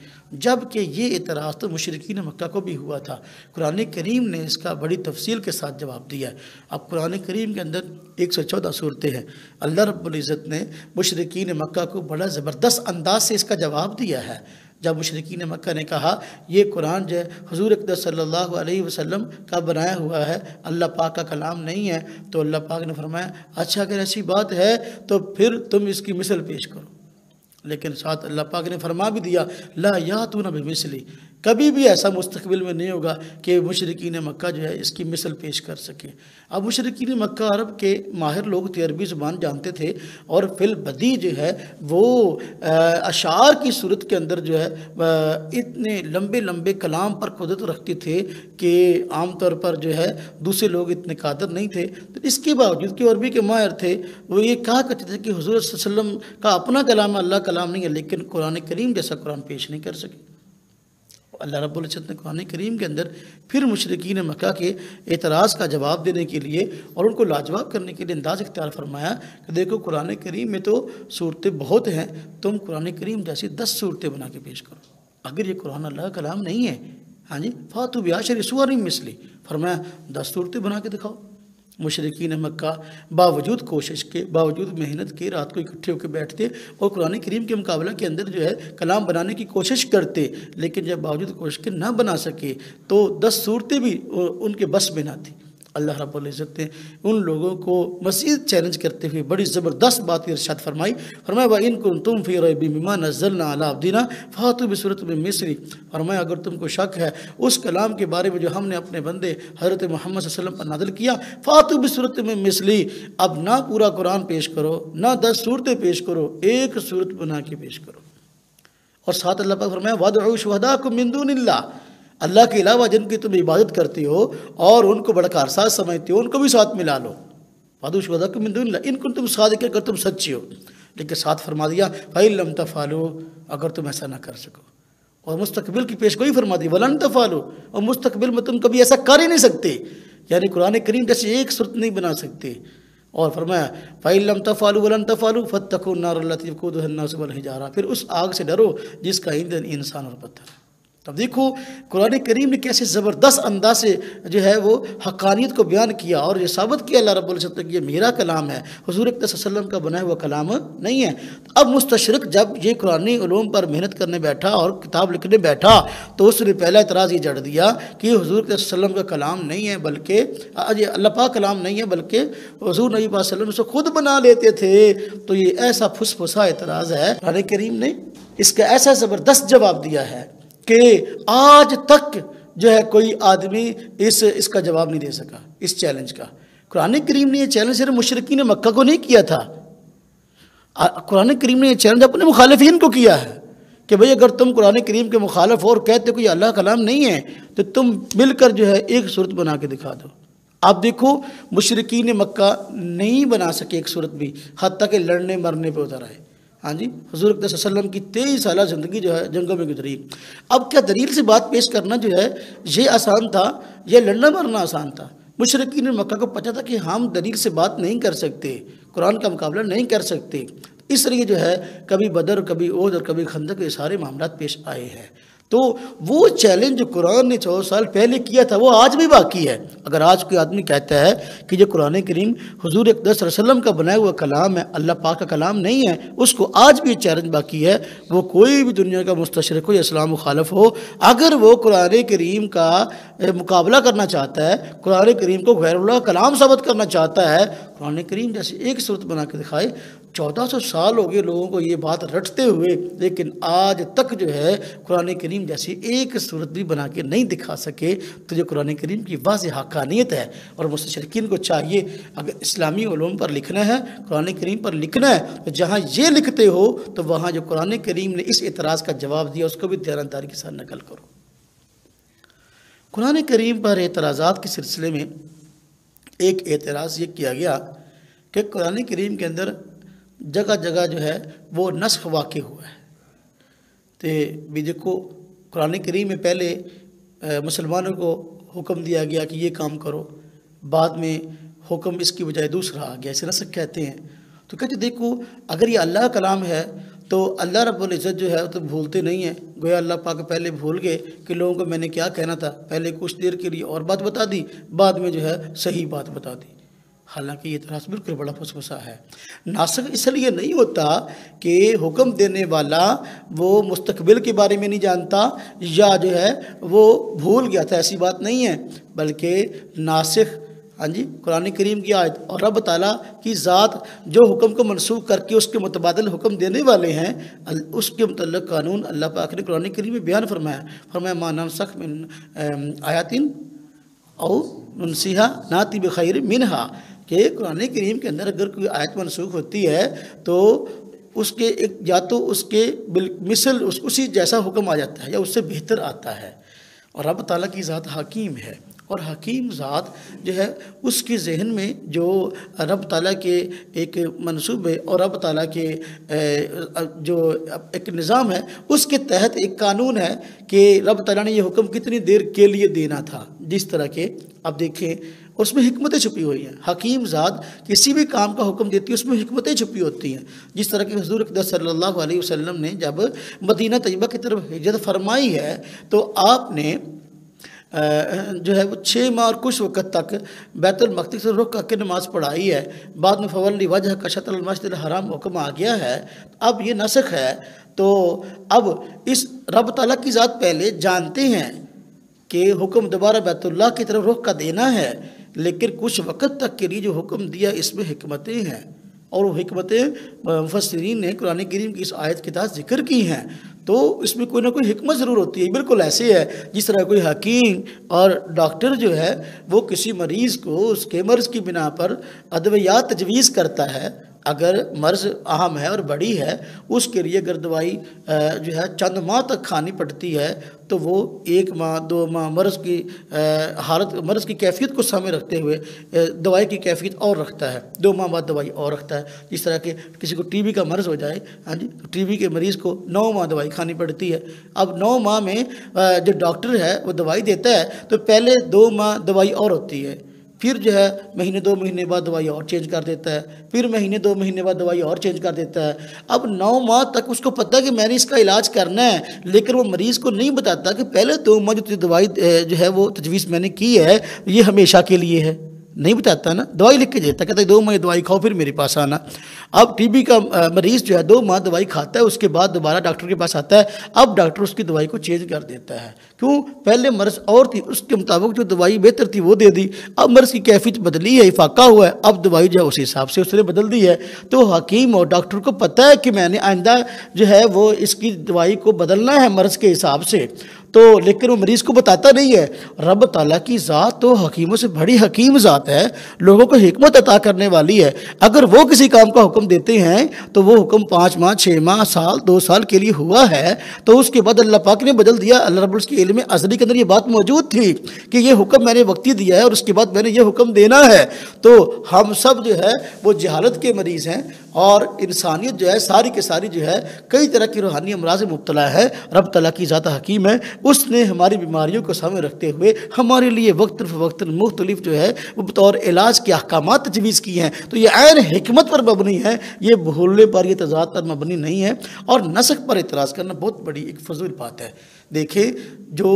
جبکہ یہ اعتراض تو مشرکین مکہ کو بھی ہوا تھا۔ قرآن کریم نے اس کا بڑی تفصیل کے ساتھ جواب دیا ہے۔ اب قرآن کریم کے اندر 114 صورتیں ہیں، اللہ رب العزت نے مشرکین مکہ کو بڑا زبردست انداز سے اس کا جواب دیا ہے۔ جب مشرکین مکہ نے کہا یہ قرآن جو ہے حضور اقدس صلی اللہ علیہ وسلم کا بنایا ہوا ہے، اللہ پاک کا کلام نہیں ہے، تو اللہ پاک نے فرمایا اچھا اگر ایسی بات ہے تو پھر تم اس کی مثل پیش کرو۔ لیکن ساتھ اللہ پاک نے فرما بھی دیا لا یاتون بمثلی، کبھی بھی ایسا مستقبل میں نہیں ہوگا کہ مشرکین مکہ جو ہے اس کی مثل پیش کر سکیں۔ اب مشرکین مکہ عرب کے ماہر لوگ تھے، عربی زبان جانتے تھے، اور فی البدیہہ جو ہے وہ اشعار کی صورت کے اندر جو ہے اتنے لمبے لمبے کلام پر قدرت رکھتے تھے کہ عام طور پر جو ہے دوسرے لوگ اتنے قادر نہیں تھے۔ تو اس کے باوجود کہ عربی کے ماہر تھے وہ یہ کہا کرتے تھے کہ حضور صلی اللہ علیہ وسلم کا اپنا کلام اللہ کلام نہیں ہے، لیکن قرآن کریم جیسا قرآن پیش نہیں کر سکے۔ اللہ رب العزت نے قرآن کریم کے اندر پھر مشرکین مکہ کے اعتراض کا جواب دینے کے لیے اور ان کو لاجواب کرنے کے لیے انداز اختیار فرمایا کہ دیکھو قرآن کریم میں تو صورتیں بہت ہیں، تم قرآن کریم جیسی 10 صورتیں بنا کے پیش کرو۔ اگر یہ قرآن اللہ کا کلام نہیں ہے، ہاں جی، فاتو بعشر سور مثلی، فرمایا 10 صورتیں بنا کے دکھاؤ۔ مشرکین مکہ باوجود کوشش کے، باوجود محنت کے، رات کو اکٹھے ہو کے بیٹھتے اور قرآن کریم کے مقابلہ کے اندر جو ہے کلام بنانے کی کوشش کرتے، لیکن جب باوجود کوشش کے نہ بنا سکے تو 10 صورتیں بھی ان کے بس میں نہ تھی۔ اللہ رب العزت نے ان لوگوں کو مزید چیلنج کرتے ہوئے بڑی زبردست بات ارشاد فرمائی، فرمایا وَإِن كُنتُمْ فِي رَيْبٍ مِّمَّا نَزَّلْنَا عَلَىٰ عَبْدِنَا فَأْتُوا بِسُورَةٍ مِّن مِّثْلِهِ، فرمایا اگر تم کو شک ہے اس کلام کے بارے میں جو ہم نے اپنے بندے حضرت محمد صلی اللہ علیہ وسلم پر نازل کیا، فَأْتُوا بِسُورَةٍ مِّن مِّثْلِهِ، اب نہ پورا قرآن پیش کرو، نہ 10 صورتیں پیش کرو، ایک صورت بنا کے پیش کرو۔ اور ساتھ اللہ پاک فرمایا وَادْعُوا شُهَدَاءَكُم مِّن دُونِ اللَّهِ، اللہ کے علاوہ جن کی تم عبادت کرتے ہو اور ان کو بڑا کارساز سمجھتے ہو ان کو بھی ساتھ ملا لو۔ وَادْعُوا شُهَدَاءَكُم مِّن دُونِ اللَّهِ إِن كُنتُمْ صَادِقِينَ، اگر تم سچے ہو۔ لیکن ساتھ فرما دیا فَإِن لَّمْ تَفْعَلُوا، اگر تم ایسا نہ کر سکو، اور مستقبل کی پیشگوئی فرما دی وَلَن تَفْعَلُوا، اور مستقبل میں تم کبھی ایسا کر ہی نہیں سکتے، یعنی قرآن کریم جیسے ایک صورت نہیں بنا سکتے۔ اور فرمایا فَإِن لَّمْ تَفْعَلُوا وَلَن تَفْعَلُوا فَاتَّقُوا النَّارَ الَّتِي وَقُودُهَا النَّاسُ وَالْحِجَارَةُ، پھر اس آگ سے ڈرو جس کا ایندھن انسان اور پتھر ہے۔ تب دیکھو قرآن کریم نے کیسے زبردست انداز سے جو ہے وہ حقانیت کو بیان کیا اور یہ ثابت کیا اللہ رب العزت نے کہ یہ میرا کلام ہے، حضور اکرم صلی اللہ علیہ وسلم کا بنایا ہوا کلام نہیں ہے۔ اب مستشرق جب یہ قرآن علوم پر محنت کرنے بیٹھا اور کتاب لکھنے بیٹھا تو اس نے پہلا اعتراض یہ جڑ دیا کہ یہ حضور اکرم صلی اللہ علیہ وسلم کا کلام نہیں ہے، بلکہ اللہ پاک کلام نہیں ہے، بلکہ حضور نبی پاک صلی اللہ علیہ وسلم اسے خود بنا لیتے تھے۔ تو یہ ایسا پھس پھسا اعتراض ہے، قرآن کریم نے اس کا ایسا زبردست جواب دیا ہے کہ آج تک جو ہے کوئی آدمی اس کا جواب نہیں دے سکا، اس چیلنج کا۔ قرآن کریم نے یہ چیلنج صرف مشرکین مکہ کو نہیں کیا تھا، قرآن کریم نے یہ چیلنج اپنے مخالفین کو کیا ہے کہ بھئی اگر تم قرآن کریم کے مخالف اور کہتے کہ یہ اللہ کا کلام نہیں ہے تو تم مل کر جو ہے ایک صورت بنا کے دکھا دو۔ آپ دیکھو مشرکین مکہ نہیں بنا سکے ایک صورت بھی، حتیٰ کہ لڑنے مرنے پہ اتر آئے۔ ہاں جی، حضور اکرم صلی اللہ علیہ وسلم کی 23 سالہ زندگی جو ہے جنگوں میں گزری۔ اب کیا دلیل سے بات پیش کرنا جو ہے یہ آسان تھا، یہ لڑنا مرنا آسان تھا؟ مشرکین مکہ کو پتہ تھا کہ ہم دلیل سے بات نہیں کر سکتے، قرآن کا مقابلہ نہیں کر سکتے، اس لیے جو ہے کبھی بدر، کبھی احد اور کبھی خندق، یہ سارے معاملات پیش آئے ہیں۔ تو وہ چیلنج جو قرآن نے 14 سال پہلے کیا تھا وہ آج بھی باقی ہے۔ اگر آج کوئی آدمی کہتا ہے کہ یہ قرآن کریم حضور اکرم صلی اللہ علیہ وسلم کا بنایا ہوا کلام ہے، اللہ پاک کا کلام نہیں ہے، اس کو آج بھی یہ چیلنج باقی ہے۔ وہ کوئی بھی دنیا کا مستشرق ہو یا اسلام مخالف ہو، اگر وہ قرآن کریم کا مقابلہ کرنا چاہتا ہے، قرآن کریم کو غیر اللہ کلام ثابت کرنا چاہتا ہے، قرآن کریم جیسے ایک صورت بنا کے دکھائے۔ 1400 سال ہو گئے لوگوں کو یہ بات رٹتے ہوئے، لیکن آج تک جو ہے قرآن کریم جیسی ایک صورت بھی بنا کے نہیں دکھا سکے۔ تو جو قرآن کریم کی واضح حقانیت ہے، اور مستشرقین کو چاہیے اگر اسلامی علوم پر لکھنا ہے، قرآن کریم پر لکھنا ہے، تو جہاں یہ لکھتے ہو تو وہاں جو قرآن کریم نے اس اعتراض کا جواب دیا اس کو بھی دیانتداری کے ساتھ نقل کرو۔ قرآن کریم پر اعتراضات کے سلسلے میں ایک اعتراض یہ کیا گیا کہ قرآن کریم کے اندر جگہ جگہ جو ہے وہ نسخ واقع ہوا ہے۔ تو بھی دیکھو قرآن کریم میں پہلے مسلمانوں کو حکم دیا گیا کہ یہ کام کرو، بعد میں حکم اس کی بجائے دوسرا آ گیا، اسے نسخ کہتے ہیں۔ تو کہتے دیکھو اگر یہ اللہ کا کلام ہے تو اللہ رب العزت جو ہے تو بھولتے نہیں ہیں، گویا اللہ پاک پہلے بھول گئے کہ لوگوں کو میں نے کیا کہنا تھا، پہلے کچھ دیر کے لیے اور بات بتا دی، بعد میں جو ہے صحیح بات بتا دی۔ حالانکہ یہ اعتراض بالکل بڑا فسفسا ہے۔ ناسخ اس لیے نہیں ہوتا کہ حکم دینے والا وہ مستقبل کے بارے میں نہیں جانتا یا جو ہے وہ بھول گیا تھا، ایسی بات نہیں ہے، بلکہ ناسخ ہاں جی قرآن کریم کی آیت اور رب تعالیٰ کی ذات جو حکم کو منسوخ کر کے اس کے متبادل حکم دینے والے ہیں، اس کے متعلق قانون اللہ پاک نے قرآن کریم میں بیان فرمایا ما ننسخ من آیات او ننسیها ناتی بخیر منہا، کہ قرآن کریم کے اندر اگر کوئی آیت منسوخ ہوتی ہے تو اس کے یا تو اس کے مثل اسی جیسا حکم آ جاتا ہے یا اس سے بہتر آتا ہے۔ اور رب تعالیٰ کی ذات حکیم ہے، اور حکیم ذات جو ہے اس کے ذہن میں جو رب تعالیٰ کے ایک منصوبے اور رب تعالیٰ کے جو ایک نظام ہے اس کے تحت ایک قانون ہے کہ رب تعالیٰ نے یہ حکم کتنی دیر کے لیے دینا تھا۔ جس طرح کے اب دیکھیں اس میں حکمتیں چھپی ہوئی ہیں۔ حکیم ذات کسی بھی کام کا حکم دیتی ہے اس میں حکمتیں چھپی ہوتی ہیں۔ جس طرح کہ حضور اقدس صلی اللہ علیہ وسلم نے جب مدینہ طیبہ کی طرف ہجرت فرمائی ہے تو آپ نے جو ہے وہ 6 ماہ اور کچھ وقت تک بیت المقدس سے رخ کر کے نماز پڑھائی ہے۔ بعد میں فولی وجہ کا شطر المسجد الحرام حکم آ گیا ہے، اب یہ نسخ ہے۔ تو اب اس رب تعالیٰ کی ذات پہلے جانتے ہیں کہ حکم دوبارہ بیت اللہ کی طرف رخ کا دینا ہے، لیکن کچھ وقت تک کے لیے جو حکم دیا اس میں حکمتیں ہیں، اور وہ حکمتیں مفسرین نے قرآن کریم کی اس آیت کے تحت ذکر کی ہیں۔ تو اس میں کوئی نہ کوئی حکمت ضرور ہوتی ہے۔ بالکل ایسے ہے جس طرح کوئی حکیم اور ڈاکٹر جو ہے وہ کسی مریض کو اس کے مرض کی بنا پر ادویات تجویز کرتا ہے۔ اگر مرض اہم ہے اور بڑی ہے، اس کے لیے اگر دوائی جو ہے چند ماہ تک کھانی پڑتی ہے تو وہ 1 ماہ 2 ماہ مرض کی حالت، مرض کی کیفیت کو سامنے رکھتے ہوئے دوائی کی کیفیت اور رکھتا ہے، 2 ماہ بعد دوائی اور رکھتا ہے۔ جس طرح کہ کسی کو ٹی بی کا مرض ہو جائے، ہاں جی، ٹی بی کے مریض کو 9 ماہ دوائی کھانی پڑتی ہے۔ اب 9 ماہ میں جو ڈاکٹر ہے وہ دوائی دیتا ہے تو پہلے 2 ماہ دوائی اور ہوتی ہے، پھر جو ہے مہینے 2 مہینے بعد دوائی اور چینج کر دیتا ہے، پھر مہینے 2 مہینے بعد دوائی اور چینج کر دیتا ہے۔ اب 9 ماہ تک اس کو پتہ ہے کہ میں نے اس کا علاج کرنا ہے، لیکن وہ مریض کو نہیں بتاتا کہ پہلے 2 ماہ جو دوائی جو ہے وہ تجویز میں نے کی ہے یہ ہمیشہ کے لیے ہے، نہیں بتاتا نا، دوائی لکھ کے دیتا، کہتا ہے 2 ماہ دوائی کھاؤ پھر میرے پاس آنا۔ اب ٹی بی کا مریض جو ہے 2 ماہ دوائی کھاتا ہے، اس کے بعد دوبارہ ڈاکٹر کے پاس آتا ہے، اب ڈاکٹر اس کی دوائی کو چینج کر دیتا ہے۔ کیوں؟ پہلے مرض اور تھی، اس کے مطابق جو دوائی بہتر تھی وہ دے دی، اب مرض کی کیفیت بدلی ہے، افاقہ ہوا ہے، اب دوائی جو ہے اسی حساب سے اس نے بدل دی ہے۔ تو حکیم اور ڈاکٹر کو پتہ ہے کہ میں نے آئندہ جو ہے وہ اس کی دوائی کو بدلنا ہے مرض کے حساب سے، تو لیکن وہ مریض کو بتاتا نہیں ہے۔ رب تعالیٰ کی ذات تو حکیموں سے بڑی حکیم ذات ہے، لوگوں کو حکمت عطا کرنے والی ہے۔ اگر وہ کسی کام کا حکم دیتے ہیں تو وہ حکم 5 ماہ 6 ماہ سال 2 سال کے لیے ہوا ہے، تو اس کے بعد اللہ پاک نے بدل دیا۔ اللہ رب العزت کے علم ازلی کے اندر یہ بات موجود تھی کہ یہ حکم میں نے وقتی دیا ہے اور اس کے بعد میں نے یہ حکم دینا ہے۔ تو ہم سب جو ہے وہ جہالت کے مریض ہیں، اور انسانیت جو ہے ساری کے ساری جو ہے کئی طرح کی روحانی امراض میں مبتلا ہے۔ رب تعالیٰ کی ذات حکیم ہے، اس نے ہماری بیماریوں کو سامنے رکھتے ہوئے ہمارے لیے وقت فوقت مختلف جو ہے وہ بطور علاج کے احکامات تجویز کی ہیں۔ تو یہ عین حکمت پر مبنی ہے، یہ بھولنے پر، یہ تضاد پر مبنی نہیں ہے۔ اور نسخ پر اعتراض کرنا بہت بڑی ایک فضول بات ہے۔ دیکھیں جو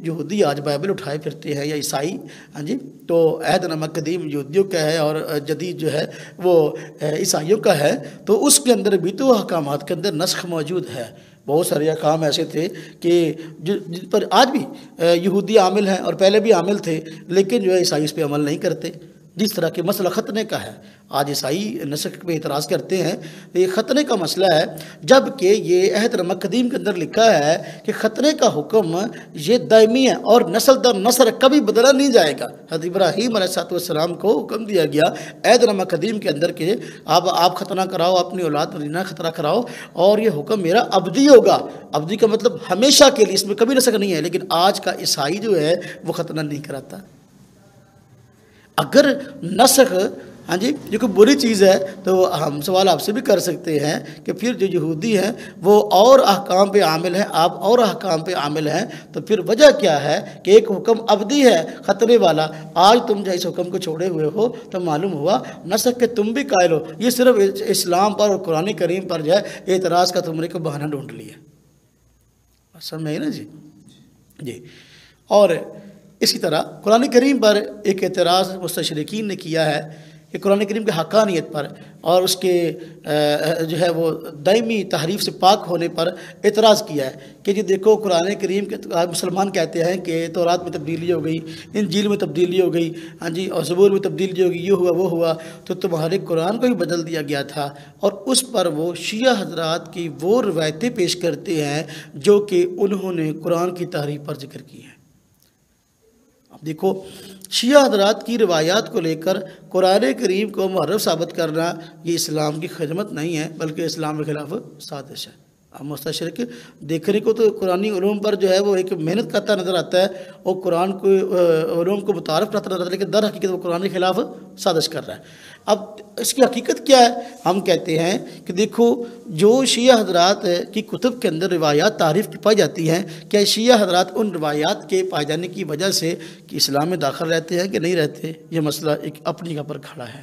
یہودی آج بائبل اٹھائے پھرتے ہیں یا عیسائی، ہاں جی، تو عہد نامہ قدیم یہودیوں کا ہے اور جدید جو ہے وہ عیسائیوں کا ہے، تو اس کے اندر بھی تو احکامات کے اندر نسخ موجود ہے۔ بہت سارے احکام ایسے تھے کہ جن پر آج بھی یہودی عامل ہیں اور پہلے بھی عامل تھے، لیکن جو ہے عیسائی اس پہ عمل نہیں کرتے۔ جس طرح کہ مسئلہ ختنے کا ہے، آج عیسائی نسخ پہ اعتراض کرتے ہیں، یہ ختنے کا مسئلہ ہے، جبکہ یہ عہد نامہ قدیم کے اندر لکھا ہے کہ ختنے کا حکم یہ دائمی ہے اور نسل در نسل کبھی بدلا نہیں جائے گا۔ حضرت ابراہیم علیہ السلام کو حکم دیا گیا عہد نامہ قدیم کے اندر کہ آپ ختنہ کراؤ، اپنی اولاد مدینہ ختنہ کراؤ، اور یہ حکم میرا ابدی ہوگا۔ ابدی کا مطلب ہمیشہ کے لیے، اس میں کبھی نسخ نہیں ہے۔ لیکن آج کا عیسائی جو ہے وہ ختنہ نہیں کراتا۔ اگر نسخ ہاں جی یہ کوئی بری چیز ہے تو ہم سوال آپ سے بھی کر سکتے ہیں کہ پھر جو یہودی ہیں وہ اور احکام پہ عامل ہیں، آپ اور احکام پہ عامل ہیں، تو پھر وجہ کیا ہے کہ ایک حکم ابدی ہے ختنے والا، آج تم جو اس حکم کو چھوڑے ہوئے ہو تو معلوم ہوا نسخ کے تم بھی قائل ہو۔ یہ صرف اسلام پر اور قرآن کریم پر جو ہے اعتراض کا تم نے کو بہانہ ڈھونڈ لیا، سمجھ میں نا جی۔ اور اسی طرح قرآن کریم پر ایک اعتراض مستشرقین نے کیا ہے کہ قرآن کریم کے حقانیت پر اور اس کے جو ہے وہ دائمی تحریف سے پاک ہونے پر اعتراض کیا ہے کہ جی دیکھو قرآن کریم کے مسلمان کہتے ہیں کہ تورات میں تبدیلی ہو گئی، انجیل میں تبدیلی ہو گئی، ہاں جی، اور زبور میں تبدیلی ہو گئی، یہ ہوا وہ ہوا، تو تمہارے قرآن کو بھی بدل دیا گیا تھا۔ اور اس پر وہ شیعہ حضرات کی وہ روایتیں پیش کرتے ہیں جو کہ انہوں نے قرآن کی تحریف پر ذکر کی ہیں۔ اب دیکھو شیعہ حضرات کی روایات کو لے کر قرآن کریم کو محرف ثابت کرنا یہ اسلام کی خدمت نہیں ہے، بلکہ اسلام کے خلاف سازش ہے۔ مستشرق دیکھنے کو تو قرآنی علوم پر جو ہے وہ ایک محنت کرتا نظر آتا ہے اور قرآن کو علوم کو متعارف کرتا نظر آتا ہے، لیکن در حقیقت وہ قرآن کے خلاف سازش کر رہا ہے۔ اب اس کی حقیقت کیا ہے؟ ہم کہتے ہیں کہ دیکھو جو شیعہ حضرات کی کتب کے اندر روایات تعریف کی پائی جاتی ہیں، کیا شیعہ حضرات ان روایات کے پائے جانے کی وجہ سے کہ اسلام میں داخل رہتے ہیں کہ نہیں رہتے؟ یہ مسئلہ ایک اپنی جگہ پر کھڑا ہے۔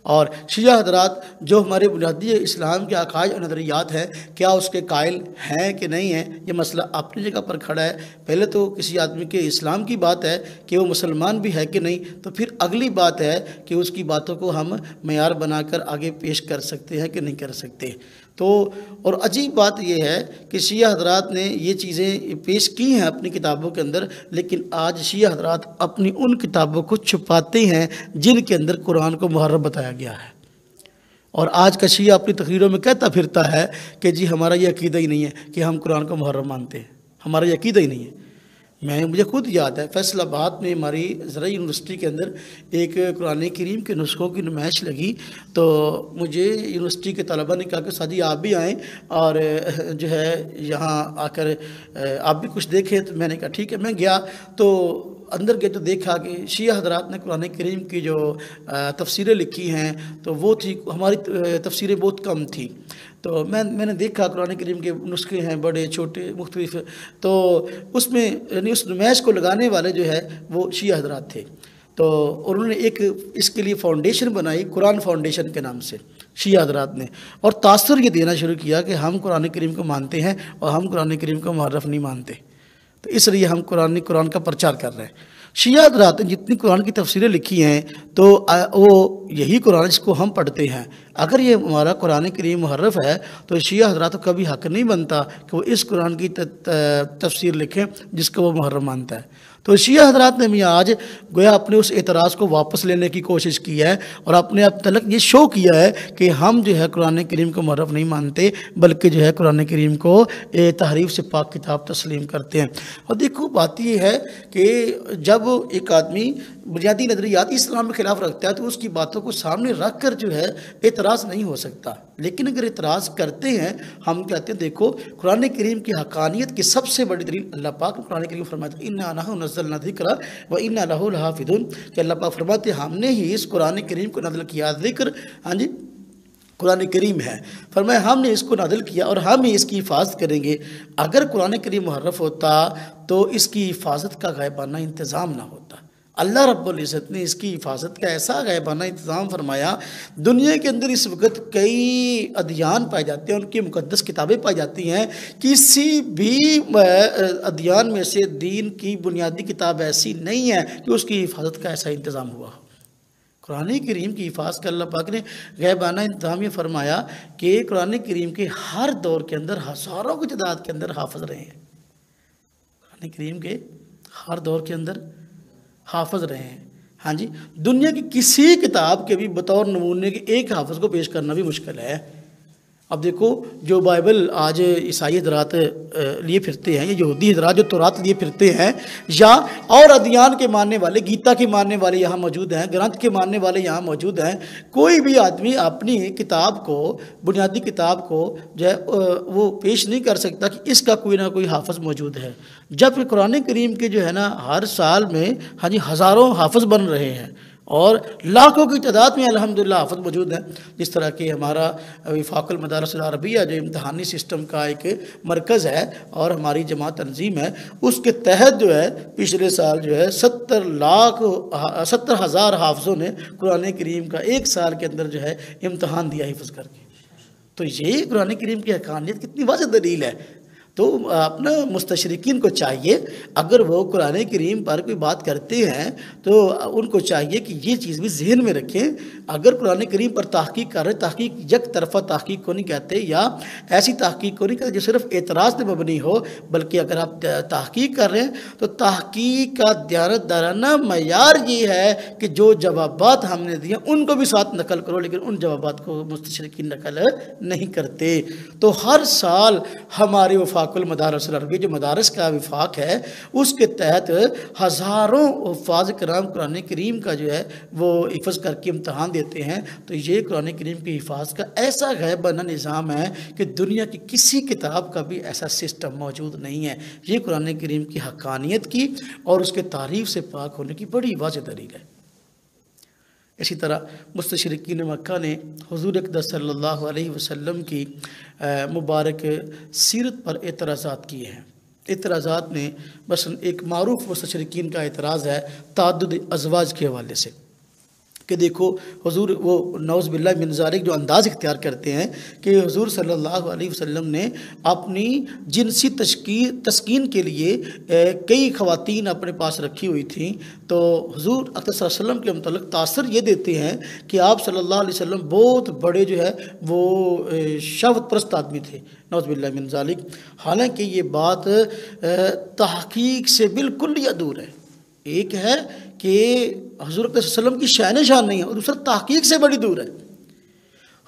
اور شیعہ حضرات جو ہمارے بنیادی اسلام کے عقائد اور نظریات ہیں، کیا اس کے قائل ہیں کہ نہیں ہیں؟ یہ مسئلہ اپنی جگہ پر کھڑا ہے۔ پہلے تو کسی آدمی کے اسلام کی بات ہے کہ وہ مسلمان بھی ہے کہ نہیں، تو پھر اگلی بات ہے کہ اس کی باتوں کو ہم معیار بنا کر آگے پیش کر سکتے ہیں کہ نہیں کر سکتے۔ تو اور عجیب بات یہ ہے کہ شیعہ حضرات نے یہ چیزیں پیش کی ہیں اپنی کتابوں کے اندر، لیکن آج شیعہ حضرات اپنی ان کتابوں کو چھپاتے ہیں جن کے اندر قرآن کو محرم بتایا گیا ہے۔ اور آج کا شیعہ اپنی تقریروں میں کہتا پھرتا ہے کہ جی ہمارا یہ عقیدہ ہی نہیں ہے کہ ہم قرآن کو محرم مانتے ہیں، ہمارا یہ عقیدہ ہی نہیں ہے۔ مجھے خود یاد ہے فیصل آباد میں ہماری زرعی یونیورسٹی کے اندر ایک قرآن کریم کے نسخوں کی نمائش لگی، تو مجھے یونیورسٹی کے طلباء نے کہا کہ سادی آپ بھی آئیں اور جو ہے یہاں آ کر آپ بھی کچھ دیکھیں۔ تو میں نے کہا ٹھیک ہے، میں گیا تو اندر گئے تو دیکھا کہ شیعہ حضرات نے قرآن کریم کی جو تفسیریں لکھی ہیں تو وہ تھی، ہماری تفسیریں بہت کم تھی۔ تو میں نے دیکھا قرآن کریم کے نسخے ہیں بڑے چھوٹے مختلف، تو اس میں یعنی اس نمائش کو لگانے والے جو ہے وہ شیعہ حضرات تھے۔ تو انہوں نے ایک اس کے لیے فاؤنڈیشن بنائی قرآن فاؤنڈیشن کے نام سے شیعہ حضرات نے، اور تاثر یہ دینا شروع کیا کہ ہم قرآن کریم کو مانتے ہیں اور ہم قرآن کریم کو محرف نہیں مانتے، تو اس لیے ہم قرآن کا پرچار کر رہے ہیں۔ شیعہ حضرات نے جتنی قرآن کی تفسیریں لکھی ہیں تو وہ یہی قرآن جس کو ہم پڑھتے ہیں، اگر یہ ہمارا قرآن کریم محرف ہے تو شیعہ حضرات کو کبھی حق نہیں بنتا کہ وہ اس قرآن کی تفسیر لکھیں جس کو وہ محرم مانتا ہے۔ تو شیعہ حضرات نے بھی آج گویا اپنے اس اعتراض کو واپس لینے کی کوشش کی ہے اور اپنے اب تلک یہ شو کیا ہے کہ ہم جو ہے قرآن کریم کو محرف نہیں مانتے بلکہ جو ہے قرآن کریم کو تحریف سے پاک کتاب تسلیم کرتے ہیں۔ اور دیکھو بات یہ ہے کہ جب ایک آدمی بنیادی نظریاتی اسلام کے خلاف رکھتا ہے تو اس کی باتوں کو سامنے رکھ کر جو ہے اعتراض نہیں ہو سکتا، لیکن اگر اعتراض کرتے ہیں ہم کہتے ہیں دیکھو قرآن کریم کی حقانیت کی سب سے بڑی دلیل اللہ پاک نے قرآن کریم فرماتا ہے اِنَّا نَحْنُ نَزَّلْنَا الذِّكْرَ وَإِنَّا لَهُ لَحَافِظُونَ، کہ اللہ پاک فرماتے ہیں ہم نے ہی اس قرآن کریم کو نازل کیا۔ ذکر ہاں جی قرآن کریم ہے، فرمایا ہم نے اس کو نازل کیا اور ہم ہی اس کی حفاظت کریں گے۔ اگر قرآن کریم محرف ہوتا تو اس کی حفاظت کا غائبانہ انتظام نہ ہوتا۔ اللہ رب العزت نے اس کی حفاظت کا ایسا غائبانہ انتظام فرمایا۔ دنیا کے اندر اس وقت کئی ادیان پائے جاتے ہیں، ان کی مقدس کتابیں پائی جاتی ہیں، کسی بھی ادیان میں سے دین کی بنیادی کتاب ایسی نہیں ہے کہ اس کی حفاظت کا ایسا انتظام ہوا۔ قرآن کریم کی حفاظت کا اللہ پاک نے غیبانہ انتظام یہ فرمایا کہ قرآن کریم کے ہر دور کے اندر ہزاروں کی تعداد کے اندر حافظ رہے ہیں، قرآن کریم کے ہر دور کے اندر حافظ رہے ہیں۔ ہاں جی دنیا کی کسی کتاب کے بھی بطور نمونے کے ایک حافظ کو پیش کرنا بھی مشکل ہے۔ اب دیکھو جو بائبل آج عیسائی حضرات لیے پھرتے ہیں، یا یہودی حضرات جو تورات لیے پھرتے ہیں، یا اور ادیان کے ماننے والے، گیتا کے ماننے والے یہاں موجود ہیں، گرنتھ کے ماننے والے یہاں موجود ہیں، کوئی بھی آدمی اپنی کتاب کو، بنیادی کتاب کو جو ہے وہ پیش نہیں کر سکتا کہ اس کا کوئی نہ کوئی حافظ موجود ہے، جب قرآن کریم کے جو ہے نا ہر سال میں ہاں جی ہزاروں حافظ بن رہے ہیں اور لاکھوں کی تعداد میں الحمدللہ حافظ موجود ہیں۔ جس طرح کہ ہمارا وفاق المدارس العربیہ جو امتحانی سسٹم کا ایک مرکز ہے اور ہماری جماعت تنظیم ہے، اس کے تحت جو ہے پچھلے سال جو ہے 70,000 حافظوں نے قرآن کریم کا ایک سال کے اندر جو ہے امتحان دیا حفظ کر کے۔ تو یہ قرآن کریم کی حقانیت کتنی واضح دلیل ہے۔ تو اپنا مستشرقین کو چاہیے اگر وہ قرآن کریم پر کوئی بات کرتے ہیں تو ان کو چاہیے کہ یہ چیز بھی ذہن میں رکھیں، اگر قرآن کریم پر تحقیق کر رہے، تحقیق یک طرفہ تحقیق کو نہیں کہتے یا ایسی تحقیق کو نہیں کہتے جو صرف اعتراض پہ مبنی ہو، بلکہ اگر آپ تحقیق کر رہے ہیں تو تحقیق کا دیانتدارانہ معیار یہ ہے کہ جو جوابات ہم نے دیے ان کو بھی ساتھ نقل کرو، لیکن ان جوابات کو مستشرقین نقل نہیں کرتے۔ تو ہر سال ہمارے وفاق وفاق المدارس العربیہ، جو مدارس کا وفاق ہے، اس کے تحت ہزاروں حفاظ کرام قرآن کریم کا جو ہے وہ حفظ کر کے امتحان دیتے ہیں۔ تو یہ قرآن کریم کی حفاظ کا ایسا غیبانہ نظام ہے کہ دنیا کی کسی کتاب کا بھی ایسا سسٹم موجود نہیں ہے۔ یہ قرآن کریم کی حقانیت کی اور اس کے تعریف سے پاک ہونے کی بڑی واضح دلیل ہے۔ اسی طرح مستشرقین مکہ نے حضور اقدس صلی اللہ علیہ وسلم کی مبارک سیرت پر اعتراضات کیے ہیں۔ اعتراضات میں مثلا ایک معروف مستشرقین کا اعتراض ہے تعدد ازواج کے حوالے سے، کہ دیکھو حضور وہ نعوذ باللہ من ذالک جو انداز اختیار کرتے ہیں کہ حضور صلی اللہ علیہ وسلم نے اپنی جنسی تسکین کے لیے کئی خواتین اپنے پاس رکھی ہوئی تھیں، تو حضور اکرم صلی اللہ علیہ وسلم کے متعلق تاثر یہ دیتے ہیں کہ آپ صلی اللہ علیہ وسلم بہت بڑے جو ہے وہ شہوت پرست آدمی تھے، نعوذ باللہ من ذالک۔ حالانکہ یہ بات تحقیق سے بالکل ہی دور ہے۔ ایک ہے کہ حضور صلی اللہ علیہ وسلم کی شان شان نہیں ہے، اور دوسرا تحقیق سے بڑی دور ہے۔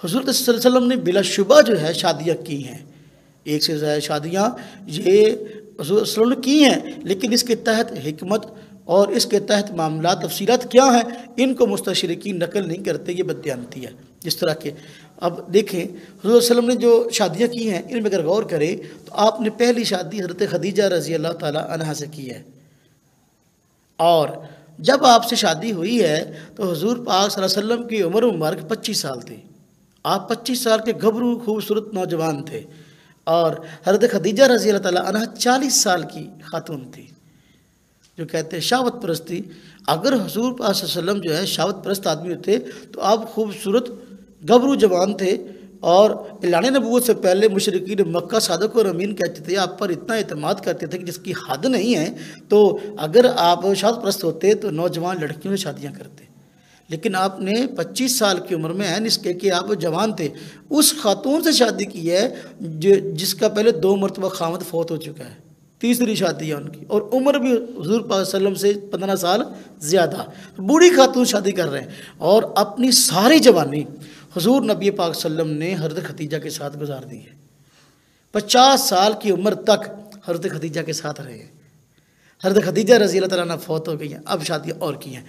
حضور صلی اللہ علیہ وسلم نے بلا شبہ جو ہے شادیاں کی ہیں، ایک سے زیادہ شادیاں یہ حضور صلی اللہ علیہ وسلم نے کی ہیں، لیکن اس کے تحت حکمت اور اس کے تحت معاملات تفصیلات کیا ہیں ان کو مستشرقین نقل نہیں کرتے، یہ بددیانتی ہے۔ جس طرح کہ اب دیکھیں حضور صلی اللہ علیہ وسلم نے جو شادیاں کی ہیں ان میں اگر غور کریں تو آپ نے پہلی شادی حضرت خدیجہ رضی اللہ تعالیٰ عنہا سے کی ہے، اور جب آپ سے شادی ہوئی ہے تو حضور پاک صلی اللہ علیہ وسلم کی عمر مبارک 25 سال تھی۔ آپ 25 سال کے گھبرو خوبصورت نوجوان تھے، اور حضرت خدیجہ رضی اللہ تعالیٰ عنہ 40 سال کی خاتون تھی، جو کہتے ہیں شہوت پرستی۔ اگر حضور پاک صلی اللہ علیہ وسلم جو ہے شہوت پرست آدمی ہوتے تو آپ خوبصورت گھبرو جوان تھے، اور اعلان نبوت سے پہلے مشرکین مکہ صادق اور امین کہتے تھے، آپ پر اتنا اعتماد کرتے تھے کہ جس کی حد نہیں ہے، تو اگر آپ شہوت پرست ہوتے تو نوجوان لڑکیوں سے شادیاں کرتے۔ لیکن آپ نے 25 سال کی عمر میں اس کے کہ آپ جوان تھے، اس خاتون سے شادی کی ہے جس کا پہلے 2 مرتبہ خامد فوت ہو چکا ہے، تیسری شادی ہے ان کی، اور عمر بھی حضور پاک صلی اللہ علیہ وسلم سے 15 سال زیادہ، بوڑھی خاتون شادی کر رہے ہیں، اور اپنی ساری جوانی حضور نبی پاک صلی اللہ علیہ وسلم نے حضرت خدیجہ کے ساتھ گزار دی ہے۔ 50 سال کی عمر تک حضرت خدیجہ کے ساتھ رہے ہیں۔ حضرت خدیجہ رضی اللہ تعالیٰ عنہ فوت ہو گئی ہیں، اب شادیاں اور کی ہیں۔